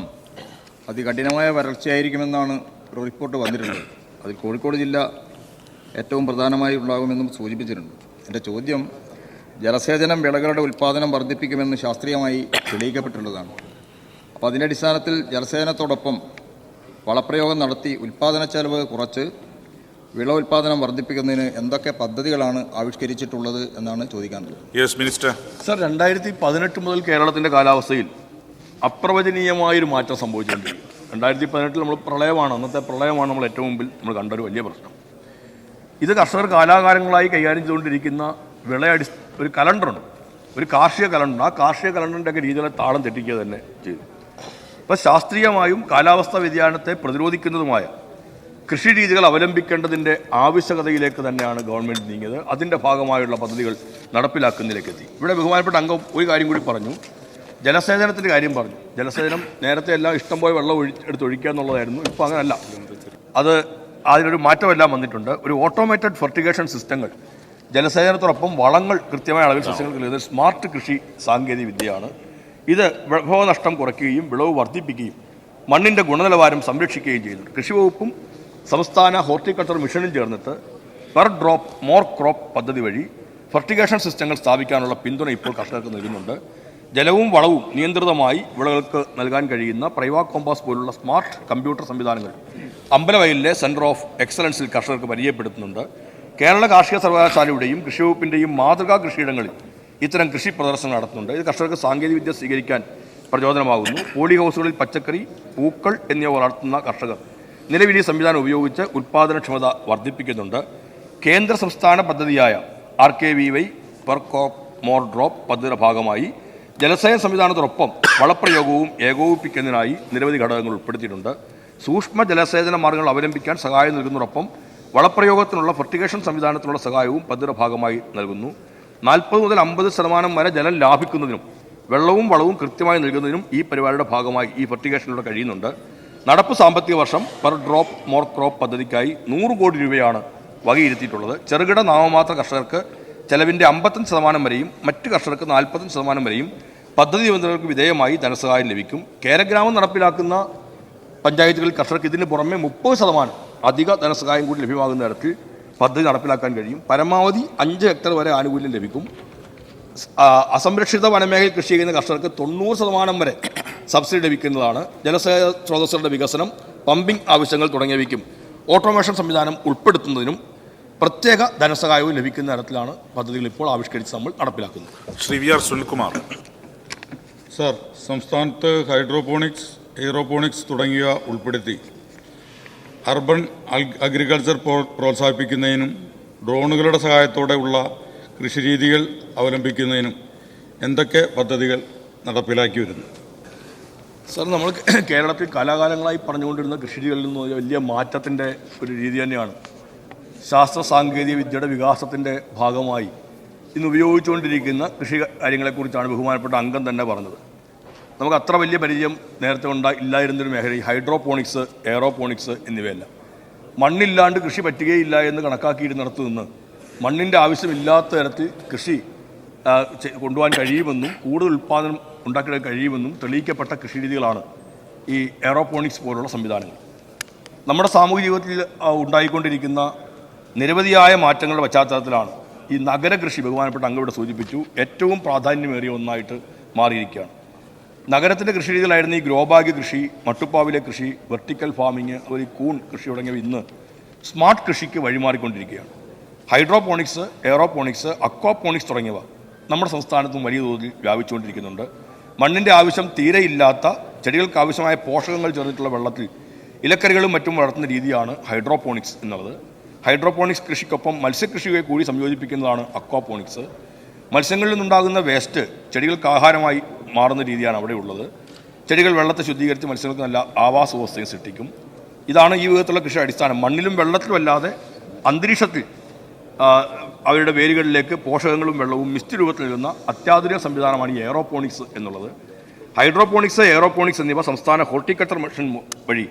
അതികഠിനമായ വരൾച്ചയായിരിക്കുമെന്നാണ് ഒരു റിപ്പോർട്ട് വന്നിട്ടുള്ളത്. അതിൽ കോഴിക്കോട് ജില്ല ഏറ്റവും പ്രധാനമായി ഉണ്ടാകുമെന്നും സൂചിപ്പിച്ചിട്ടുണ്ട്. എൻ്റെ ചോദ്യം, ജലസേചനം വിളകളുടെ ഉൽപ്പാദനം വർദ്ധിപ്പിക്കുമെന്ന് ശാസ്ത്രീയമായി തെളിയിക്കപ്പെട്ടുള്ളതാണ്. അപ്പോൾ അതിൻ്റെ അടിസ്ഥാനത്തിൽ ജലസേചനത്തോടൊപ്പം വളപ്രയോഗം നടത്തി ഉൽപ്പാദന ചെലവ് കുറച്ച് വിള ഉൽപ്പാദനം വർദ്ധിപ്പിക്കുന്നതിന് എന്തൊക്കെ പദ്ധതികളാണ് ആവിഷ്കരിച്ചിട്ടുള്ളത് എന്നാണ് ചോദിക്കാനുള്ളത്. Yes minister. സർ, 2018 മുതൽ കേരളത്തിൻ്റെ കാലാവസ്ഥയിൽ അപ്രവചനീയമായൊരു മാറ്റം സംഭവിച്ചിട്ടുണ്ട്. 2018 നമ്മൾ പ്രളയമാണ്, അന്നത്തെ പ്രളയമാണ് നമ്മൾ ഏറ്റവും മുമ്പിൽ നമ്മൾ കണ്ടൊരു വലിയ പ്രശ്നം. ഇത് കർഷകർ കാലാകാലങ്ങളായി കൈകാര്യം ചെയ്തുകൊണ്ടിരിക്കുന്ന ഒരു കലണ്ടറുണ്ട്, ഒരു കാർഷിക കലണ്ടർ. ആ കാർഷിക കലണ്ടറിൻ്റെയൊക്കെ രീതികളെ താളം തെറ്റിക്കുക തന്നെ ചെയ്തു. അപ്പോൾ ശാസ്ത്രീയമായും കാലാവസ്ഥാ വ്യതിയാനത്തെ പ്രതിരോധിക്കുന്നതുമായ കൃഷി രീതികൾ അവലംബിക്കേണ്ടതിൻ്റെ ആവശ്യകതയിലേക്ക് തന്നെയാണ് ഗവൺമെൻറ് നീങ്ങിയത്. അതിൻ്റെ ഭാഗമായുള്ള പദ്ധതികൾ നടപ്പിലാക്കുന്നതിലേക്ക് എത്തി. ഇവിടെ ബഹുമാനപ്പെട്ട അംഗം ഒരു കാര്യം കൂടി പറഞ്ഞു, ജലസേചനത്തിൻ്റെ കാര്യം പറഞ്ഞു. ജലസേചനം നേരത്തെ എല്ലാം ഇഷ്ടംപോലെ വെള്ളം എടുത്തൊഴിക്കുക എന്നുള്ളതായിരുന്നു. ഇപ്പോൾ അങ്ങനെയല്ല. അതിനൊരു മാറ്റമെല്ലാം വന്നിട്ടുണ്ട്. ഒരു ഓട്ടോമേറ്റഡ് ഫെർട്ടിഗേഷൻ സിസ്റ്റങ്ങൾ, ജലസേചനത്തോടൊപ്പം വളങ്ങൾ കൃത്യമായ അളവിൽ സസ്യങ്ങൾക്ക് നൽകുന്നത് സ്മാർട്ട് കൃഷി സാങ്കേതിക വിദ്യയാണ്. ഇത് വിഭവനഷ്ടം കുറയ്ക്കുകയും വിളവ് വർദ്ധിപ്പിക്കുകയും മണ്ണിൻ്റെ ഗുണനിലവാരം സംരക്ഷിക്കുകയും ചെയ്യുന്നുണ്ട്. കൃഷി വകുപ്പും സംസ്ഥാന ഹോർട്ടിക്കൾച്ചർ മിഷനും ചേർന്നിട്ട് പെർ ഡ്രോപ്പ് മോർ ക്രോപ്പ് പദ്ധതി വഴി ഫെർട്ടിഗേഷൻ സിസ്റ്റങ്ങൾ സ്ഥാപിക്കാനുള്ള പിന്തുണ ഇപ്പോൾ കർഷകർക്ക് നൽകുന്നുണ്ട്. ജലവും വളവും നിയന്ത്രിതമായി വിളകൾക്ക് നൽകാൻ കഴിയുന്ന പ്രൈവാ കോമ്പാസ് പോലുള്ള സ്മാർട്ട് കമ്പ്യൂട്ടർ സംവിധാനങ്ങൾ അമ്പലവയലിലെ സെൻറ്റർ ഓഫ് എക്സലൻസിൽ കർഷകർക്ക് പരിചയപ്പെടുത്തുന്നുണ്ട്. കേരള കാർഷിക സർവകലാശാലയുടെയും കൃഷി വകുപ്പിൻ്റെയും മാതൃകാ കൃഷിയിടങ്ങളിൽ ഇത്തരം കൃഷി പ്രദർശനം നടത്തുന്നുണ്ട്. ഇത് കർഷകർക്ക് സാങ്കേതികവിദ്യ സ്വീകരിക്കാൻ പ്രചോദനമാകുന്നു. പോളി ഹൗസുകളിൽ പച്ചക്കറി, പൂക്കൾ എന്നിവ വളർത്തുന്ന കർഷകർ നിലവിൽ ഈ സംവിധാനം ഉപയോഗിച്ച് ഉൽപ്പാദനക്ഷമത വർദ്ധിപ്പിക്കുന്നുണ്ട്. കേന്ദ്ര സംസ്ഥാന പദ്ധതിയായ RKVY per crop more drop പദ്ധതിയുടെ ഭാഗമായി ജലസേചന സംവിധാനത്തോടൊപ്പം വളപ്രയോഗവും ഏകോപിപ്പിക്കുന്നതിനായി നിരവധി ഘടകങ്ങൾ ഉൾപ്പെടുത്തിയിട്ടുണ്ട്. സൂക്ഷ്മ ജലസേചന മാർഗ്ഗങ്ങൾ അവലംബിക്കാൻ സഹായം നൽകുന്നതോടൊപ്പം വളപ്രയോഗത്തിനുള്ള ഫെർട്ടിഗേഷൻ സംവിധാനത്തിനുള്ള സഹായവും പദ്ധതിയുടെ ഭാഗമായി നൽകുന്നു. 40 മുതൽ 50% വരെ ജലം ലാഭിക്കുന്നതിനും വെള്ളവും വളവും കൃത്യമായി നൽകുന്നതിനും ഈ പരിപാടിയുടെ ഭാഗമായി ഈ ഫെർട്ടിഗേഷനിലൂടെ കഴിയുന്നുണ്ട്. നടപ്പ് സാമ്പത്തിക വർഷം പെർ ഡ്രോപ്പ് മോർ ക്രോപ്പ് പദ്ധതിക്കായി 100 കോടി രൂപയാണ് വകയിരുത്തിയിട്ടുള്ളത്. ചെറുകിട നാമമാത്ര കർഷകർക്ക് ചെലവിൻ്റെ 55% വരെയും മറ്റ് കർഷകർക്ക് 45% വരെയും പദ്ധതി നിബന്ധനകൾക്ക് വിധേയമായി ധനസഹായം ലഭിക്കും. കേരഗ്രാമം നടപ്പിലാക്കുന്ന പഞ്ചായത്തുകളിൽ കർഷകർക്ക് ഇതിന് പുറമെ 30% അധിക ധനസഹായം കൂടി ലഭ്യമാകുന്ന തരത്തിൽ പദ്ധതി നടപ്പിലാക്കാൻ കഴിയും. പരമാവധി 5 ഹെക്ടർ വരെ ആനുകൂല്യം ലഭിക്കും. അസംരക്ഷിത വനമേഖലയിൽ കൃഷി ചെയ്യുന്ന കർഷകർക്ക് 90% വരെ സബ്സിഡി ലഭിക്കുന്നതാണ്. ജലസേചന സ്രോതസ്സുകളുടെ വികസനം, പമ്പിംഗ് ആവശ്യങ്ങൾ തുടങ്ങിയവയ്ക്കും ഓട്ടോമേഷൻ സംവിധാനം ഉൾപ്പെടുത്തുന്നതിനും പ്രത്യേക ധനസഹായവും ലഭിക്കുന്ന തരത്തിലാണ് പദ്ധതികൾ ഇപ്പോൾ ആവിഷ്കരിച്ച് നമ്മൾ നടപ്പിലാക്കുന്നത്. Shri V R Sunilkumar. Sir, സംസ്ഥാനത്ത് ഹൈഡ്രോപോണിക്സ്, എയ്റോപോണിക്സ് തുടങ്ങിയവ ഉൾപ്പെടുത്തി അർബൻ അഗ്രികൾച്ചർ പ്രോത്സാഹിപ്പിക്കുന്നതിനും ഡ്രോണുകളുടെ സഹായത്തോടെ ഉള്ള കൃഷിരീതികൾ അവലംബിക്കുന്നതിനും എന്തൊക്കെ പദ്ധതികൾ നടപ്പിലാക്കി വരുന്നു? സർ, നമ്മൾ കേരളത്തിൽ കാലാകാലങ്ങളായി പറഞ്ഞുകൊണ്ടിരുന്ന കൃഷിരീതികളിൽ നിന്ന് വലിയ മാറ്റത്തിൻ്റെ ഒരു രീതി തന്നെയാണ് ശാസ്ത്ര സാങ്കേതിക വിദ്യയുടെ വികാസത്തിൻ്റെ ഭാഗമായി ഇന്ന് ഉപയോഗിച്ചുകൊണ്ടിരിക്കുന്ന കൃഷി കാര്യങ്ങളെക്കുറിച്ചാണ് ബഹുമാനപ്പെട്ട അംഗം തന്നെ പറഞ്ഞത്. നമുക്ക് അത്ര വലിയ പരിചയം നേരത്തെ ഇല്ലായിരുന്നൊരു മേഖല ഈ ഹൈഡ്രോപോണിക്സ്, എയറോപോണിക്സ് എന്നിവയല്ല. മണ്ണില്ലാണ്ട് കൃഷി പറ്റുകയില്ല എന്ന് കണക്കാക്കിയിരുന്നിടത്ത് നിന്ന് മണ്ണിൻ്റെ ആവശ്യമില്ലാത്ത തരത്തിൽ കൃഷി കൊണ്ടുപോകാൻ കഴിയുമെന്നും കൂടുതൽ ഉൽപ്പാദനം ഉണ്ടാക്കിയെടുക്കാൻ കഴിയുമെന്നും തെളിയിക്കപ്പെട്ട കൃഷിരീതികളാണ് ഈ എയറോപോണിക്സ് പോലുള്ള സംവിധാനങ്ങൾ. നമ്മുടെ സാമൂഹിക ജീവിതത്തിൽ ഉണ്ടായിക്കൊണ്ടിരിക്കുന്ന നിരവധിയായ മാറ്റങ്ങളുടെ പശ്ചാത്തലത്തിലാണ് ഈ നഗരകൃഷി, ബഹുമാനപ്പെട്ട അംഗം ഇവിടെ സൂചിപ്പിച്ചു, ഏറ്റവും പ്രാധാന്യമേറിയ ഒന്നായിട്ട് മാറിയിരിക്കുകയാണ്. നഗരത്തിൻ്റെ കൃഷിരീതികളായിരുന്നു ഈ ഗ്രോബാഗ് കൃഷി, മട്ടുപ്പാവിലെ കൃഷി, വെർട്ടിക്കൽ ഫാമിങ്, അതുപോലെ കൂൺ കൃഷി തുടങ്ങിയവ ഇന്ന് സ്മാർട്ട് കൃഷിക്ക് വഴിമാറിക്കൊണ്ടിരിക്കുകയാണ്. ഹൈഡ്രോപോണിക്സ്, എയറോപോണിക്സ്, അക്വാപോണിക്സ് തുടങ്ങിയവ നമ്മുടെ സംസ്ഥാനത്തും വലിയ തോതിൽ വ്യാപിച്ചുകൊണ്ടിരിക്കുന്നുണ്ട്. മണ്ണിൻ്റെ ആവശ്യം തീരെയില്ലാത്ത ചെടികൾക്ക് ആവശ്യമായ പോഷകങ്ങൾ ചേർന്നിട്ടുള്ള വെള്ളത്തിൽ ഇലക്കറികളും മറ്റും വളർത്തുന്ന രീതിയാണ് ഹൈഡ്രോപോണിക്സ് എന്നുള്ളത്. ഹൈഡ്രോപോണിക്സ് കൃഷിക്കൊപ്പം മത്സ്യകൃഷിയെ കൂടി സംയോജിപ്പിക്കുന്നതാണ് അക്വാപോണിക്സ്. മത്സ്യങ്ങളിൽ നിന്നുണ്ടാകുന്ന വേസ്റ്റ് ചെടികൾക്ക് ആഹാരമായി മാറുന്ന രീതിയാണ് അവിടെ ഉള്ളത്. ചെടികൾ വെള്ളത്തെ ശുദ്ധീകരിച്ച് മത്സ്യങ്ങൾക്ക് നല്ല ആവാസ വ്യവസ്ഥയും സൃഷ്ടിക്കും. ഇതാണ് ഈ വിധത്തിലുള്ള കൃഷി അടിസ്ഥാനം. മണ്ണിലും വെള്ളത്തിലും അല്ലാതെ അന്തരീക്ഷത്തിൽ അവരുടെ വേരുകളിലേക്ക് പോഷകങ്ങളും വെള്ളവും മിസ്റ്റ് രൂപത്തിൽ നൽകുന്ന അത്യാധുനിക സംവിധാനമാണ് ഈ എയറോപോണിക്സ് എന്നുള്ളത്. ഹൈഡ്രോപോണിക്സ്, എയറോപോണിക്സ് എന്നിവ സംസ്ഥാന ഹോർട്ടിക്കൾച്ചർ മിഷൻ വഴി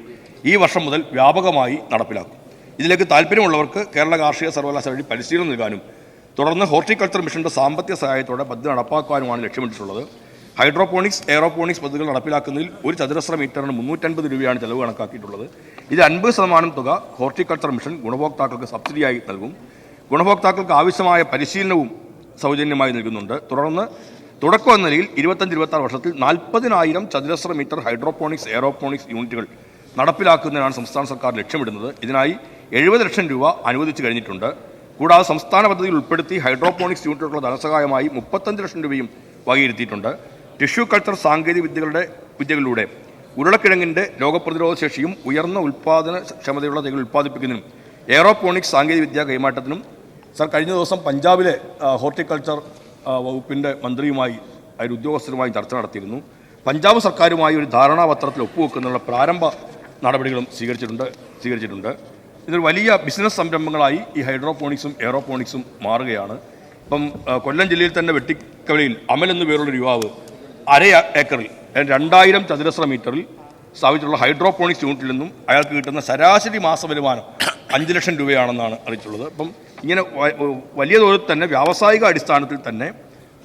ഈ വർഷം മുതൽ വ്യാപകമായി നടപ്പിലാക്കും. ഇതിലേക്ക് താല്പര്യമുള്ളവർക്ക് കേരള കാർഷിക സർവകലാശാല വഴി പരിശീലനം നൽകാനും തുടർന്ന് ഹോർട്ടിക്കൾച്ചർ മിഷന്റെ സാമ്പത്തിക സഹായത്തോടെ പദ്ധതി നടപ്പാക്കാനുമാണ് ലക്ഷ്യമിട്ടിട്ടുള്ളത്. ഹൈഡ്രോപോണിക്സ്, എയറോപോണിക്സ് പദ്ധതികൾ നടപ്പിലാക്കുന്നതിൽ ഒരു ചതുരശ്ര മീറ്ററിന് 350 രൂപയാണ് ചെലവ് കണക്കാക്കിയിട്ടുള്ളത്. ഇത് 50% തുക ഹോർട്ടിക്കൾച്ചർ മിഷൻ ഗുണഭോക്താക്കൾക്ക് സബ്സിഡിയായി നൽകും. ഗുണഭോക്താക്കൾക്ക് ആവശ്യമായ പരിശീലനവും സൗജന്യമായി നൽകുന്നുണ്ട്. തുടർന്ന് തുടക്കം എന്ന നിലയിൽ 25-26 വർഷത്തിൽ 40,000 ചതുരശ്ര മീറ്റർ ഹൈഡ്രോപോണിക്സ്, എയറോപോണിക്സ് യൂണിറ്റുകൾ നടപ്പിലാക്കുന്നതിനാണ് സംസ്ഥാന സർക്കാർ ലക്ഷ്യമിടുന്നത്. ഇതിനായി 70 ലക്ഷം രൂപ അനുവദിച്ചു കഴിഞ്ഞിട്ടുണ്ട്. കൂടാതെ സംസ്ഥാന പദ്ധതിയിൽ ഉൾപ്പെടുത്തി ഹൈഡ്രോപോണിക്സ് യൂണിറ്റുകളുടെ ധനസഹായമായി 35 ലക്ഷം രൂപയും വകയിരുത്തിയിട്ടുണ്ട്. ടിഷ്യൂ കൾച്ചർ സാങ്കേതിക വിദ്യകളിലൂടെ ഉരുളക്കിഴങ്ങിൻ്റെ രോഗപ്രതിരോധ ശേഷിയും ഉയർന്ന ഉൽപ്പാദന ക്ഷമതയുള്ള തൈകൾ ഉൽപ്പാദിപ്പിക്കുന്നതിനും എയറോപോണിക്സ് സാങ്കേതിക വിദ്യ കൈമാറ്റത്തിനും സർ കഴിഞ്ഞ ദിവസം പഞ്ചാബിലെ ഹോർട്ടിക്കൾച്ചർ വകുപ്പിൻ്റെ മന്ത്രിയുമായി അതിൽ ഉദ്യോഗസ്ഥരുമായി ചർച്ച നടത്തിയിരുന്നു. പഞ്ചാബ് സർക്കാരുമായി ഒരു ധാരണാപത്രത്തിൽ ഒപ്പുവെക്കുന്നതിനുള്ള പ്രാരംഭ നടപടികളും സ്വീകരിച്ചിട്ടുണ്ട്. ഇതൊരു വലിയ ബിസിനസ് സംരംഭങ്ങളായി ഈ ഹൈഡ്രോപോണിക്സും എയറോപോണിക്സും മാറുകയാണ്. ഇപ്പം കൊല്ലം ജില്ലയിൽ തന്നെ വെട്ടിക്കവലയിൽ അമൽ എന്നു പേരുള്ള യുവാവ് 1/2 ഏക്കറിൽ 2000 ചതുരശ്ര മീറ്ററിൽ സ്ഥാപിച്ചിട്ടുള്ള ഹൈഡ്രോപോണിക്സ് യൂണിറ്റിൽ നിന്നും അയാൾക്ക് കിട്ടുന്ന ശരാശരി മാസ വരുമാനം 5 ലക്ഷം രൂപയാണെന്നാണ് അറിയിച്ചുള്ളത്. അപ്പം ഇങ്ങനെ വലിയ തോതിൽ തന്നെ വ്യാവസായിക അടിസ്ഥാനത്തിൽ തന്നെ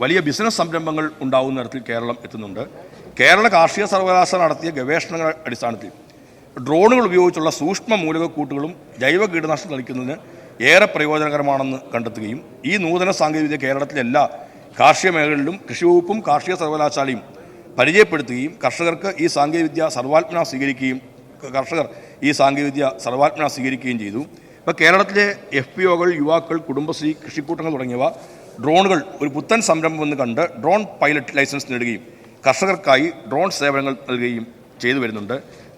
വലിയ ബിസിനസ് സംരംഭങ്ങൾ ഉണ്ടാകുന്ന തരത്തിൽ കേരളം എത്തുന്നുണ്ട്. കേരള കാർഷിക സർവകലാശാല നടത്തിയ ഗവേഷണങ്ങളുടെ അടിസ്ഥാനത്തിൽ ഡ്രോണുകൾ ഉപയോഗിച്ചുള്ള സൂക്ഷ്മ മൂലകക്കൂട്ടുകളും ജൈവ കീടനാശിനി തളിക്കുന്നതിന് ഏറെ പ്രയോജനകരമാണെന്ന് കണ്ടെത്തുകയും ഈ നൂതന സാങ്കേതികവിദ്യ കേരളത്തിലെ എല്ലാ കാർഷിക മേഖലകളിലും കൃഷിവകുപ്പും കാർഷിക സർവകലാശാലയും പരിചയപ്പെടുത്തുകയും കർഷകർ ഈ സാങ്കേതികവിദ്യ സർവാത്മന സ്വീകരിക്കുകയും ചെയ്തു. ഇപ്പോൾ കേരളത്തിലെ FPOകൾ, യുവാക്കൾ, കുടുംബശ്രീ, കൃഷിക്കൂട്ടങ്ങൾ തുടങ്ങിയവ ഡ്രോണുകൾ ഒരു പുത്തൻ സംരംഭം എന്ന് കണ്ട് ഡ്രോൺ പൈലറ്റ് ലൈസൻസ് നേടുകയും കർഷകർക്കായി ഡ്രോൺ സേവനങ്ങൾ നൽകുകയും ചെയ്തു വരുന്നുണ്ട്.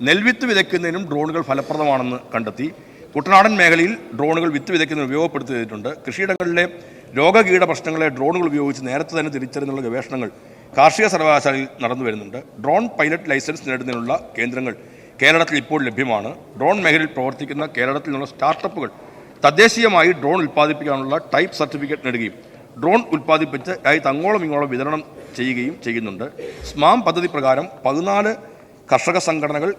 നെൽവിത്ത് വിതയ്ക്കുന്നതിനും ഡ്രോണുകൾ ഫലപ്രദമാണെന്ന് കണ്ടെത്തി. കുട്ടനാടൻ മേഖലയിൽ ഡ്രോണുകൾ വിത്ത് വിതയ്ക്കുന്നതിന് ഉപയോഗപ്പെടുത്തിയിട്ടുണ്ട്. കൃഷിയിടങ്ങളിലെ രോഗകീട പ്രശ്നങ്ങളെ ഡ്രോണുകൾ ഉപയോഗിച്ച് നേരത്തെ തന്നെ തിരിച്ചറിഞ്ഞുള്ള ഗവേഷണങ്ങൾ കാർഷിക സർവകലാശാലയിൽ നടന്നു വരുന്നുണ്ട്. ഡ്രോൺ പൈലറ്റ് ലൈസൻസ് നേടുന്നതിനുള്ള കേന്ദ്രങ്ങൾ കേരളത്തിൽ ഇപ്പോൾ ലഭ്യമാണ്. ഡ്രോൺ മേഖലയിൽ പ്രവർത്തിക്കുന്ന കേരളത്തിൽ നിന്നുള്ള സ്റ്റാർട്ടപ്പുകൾ തദ്ദേശീയമായി ഡ്രോൺ ഉൽപ്പാദിപ്പിക്കാനുള്ള ടൈപ്പ് സർട്ടിഫിക്കറ്റ് നേടുകയും ഡ്രോൺ ഉൽപ്പാദിപ്പിച്ച് അങ്ങോളം ഇങ്ങോളം വിതരണം ചെയ്യുകയും ചെയ്യുന്നുണ്ട്. സ്മാം പദ്ധതി പ്രകാരം 14 കർഷക സംഘടനകൾ,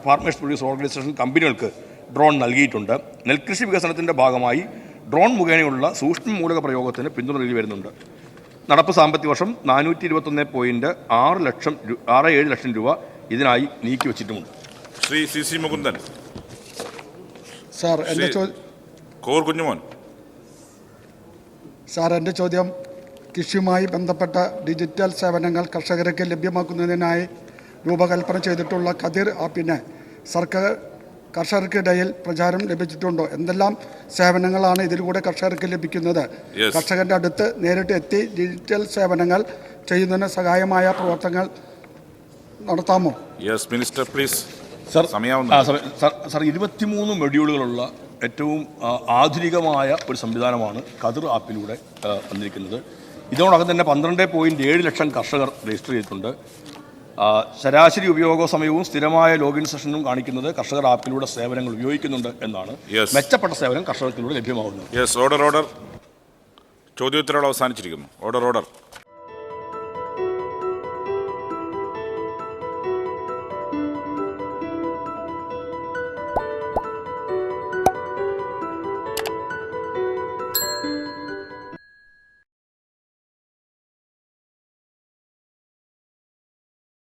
ഫാർമേഴ്സ് പ്രൊഡ്യൂസ് ഓർഗനൈസേഷൻ കമ്പനികൾക്ക് ഡ്രോൺ നൽകിയിട്ടുണ്ട്. നെൽകൃഷി വികസനത്തിൻ്റെ ഭാഗമായി ഡ്രോൺ മുഖേനയുള്ള സൂക്ഷ്മ മൂലക പ്രയോഗത്തിന് പിന്തുണ നൽകി വരുന്നുണ്ട്. നടപ്പ് സാമ്പത്തിക വർഷം 421.67 ലക്ഷം രൂപ ഇതിനായി നീക്കിവച്ചിട്ടുമുണ്ട്. ശ്രീ CC മുകുന്ദൻ. സാർ, എൻ്റെ കോർ കുഞ്ഞുമോൻ. സാർ, എൻ്റെ ചോദ്യം കൃഷിയുമായി ബന്ധപ്പെട്ട ഡിജിറ്റൽ സേവനങ്ങൾ കർഷകർക്ക് ലഭ്യമാക്കുന്നതിനായി രൂപകൽപ്പന ചെയ്തിട്ടുള്ള കതിർ ആപ്പിന് കർഷകർക്കിടയിൽ പ്രചാരം ലഭിച്ചിട്ടുണ്ടോ? എന്തെല്ലാം സേവനങ്ങളാണ് ഇതിലൂടെ കർഷകർക്ക് ലഭിക്കുന്നത്? കർഷകന്റെ അടുത്ത് നേരിട്ട് എത്തി ഡിജിറ്റൽ സേവനങ്ങൾ ചെയ്യുന്നതിന് സഹായമായ പ്രവർത്തനങ്ങൾ നടത്താമോ? Yes minister please. സർ, 23 മൊഡ്യൂളുകളുള്ള ഏറ്റവും ആധുനികമായ ഒരു സംവിധാനമാണ് കതിർ ആപ്പിലൂടെ വന്നിരിക്കുന്നത്. ഇതിനോടകം തന്നെ 12.7 ലക്ഷം കർഷകർ രജിസ്റ്റർ ചെയ്തിട്ടുണ്ട്. ശരാശരി ഉപയോഗ സമയവും സ്ഥിരമായ ലോഗിൻ സെഷനും കാണിക്കുന്നത് കർഷകർ ആപ്പിലൂടെ സേവനങ്ങൾ ഉപയോഗിക്കുന്നുണ്ട് എന്നാണ്. മെച്ചപ്പെട്ട സേവനം കർഷകർക്കിലൂടെ ലഭ്യമാകുന്നത്. Yes, order. ചോദ്യോത്തരങ്ങൾ അവസാനിച്ചിരിക്കുന്നു. ഓർഡർ.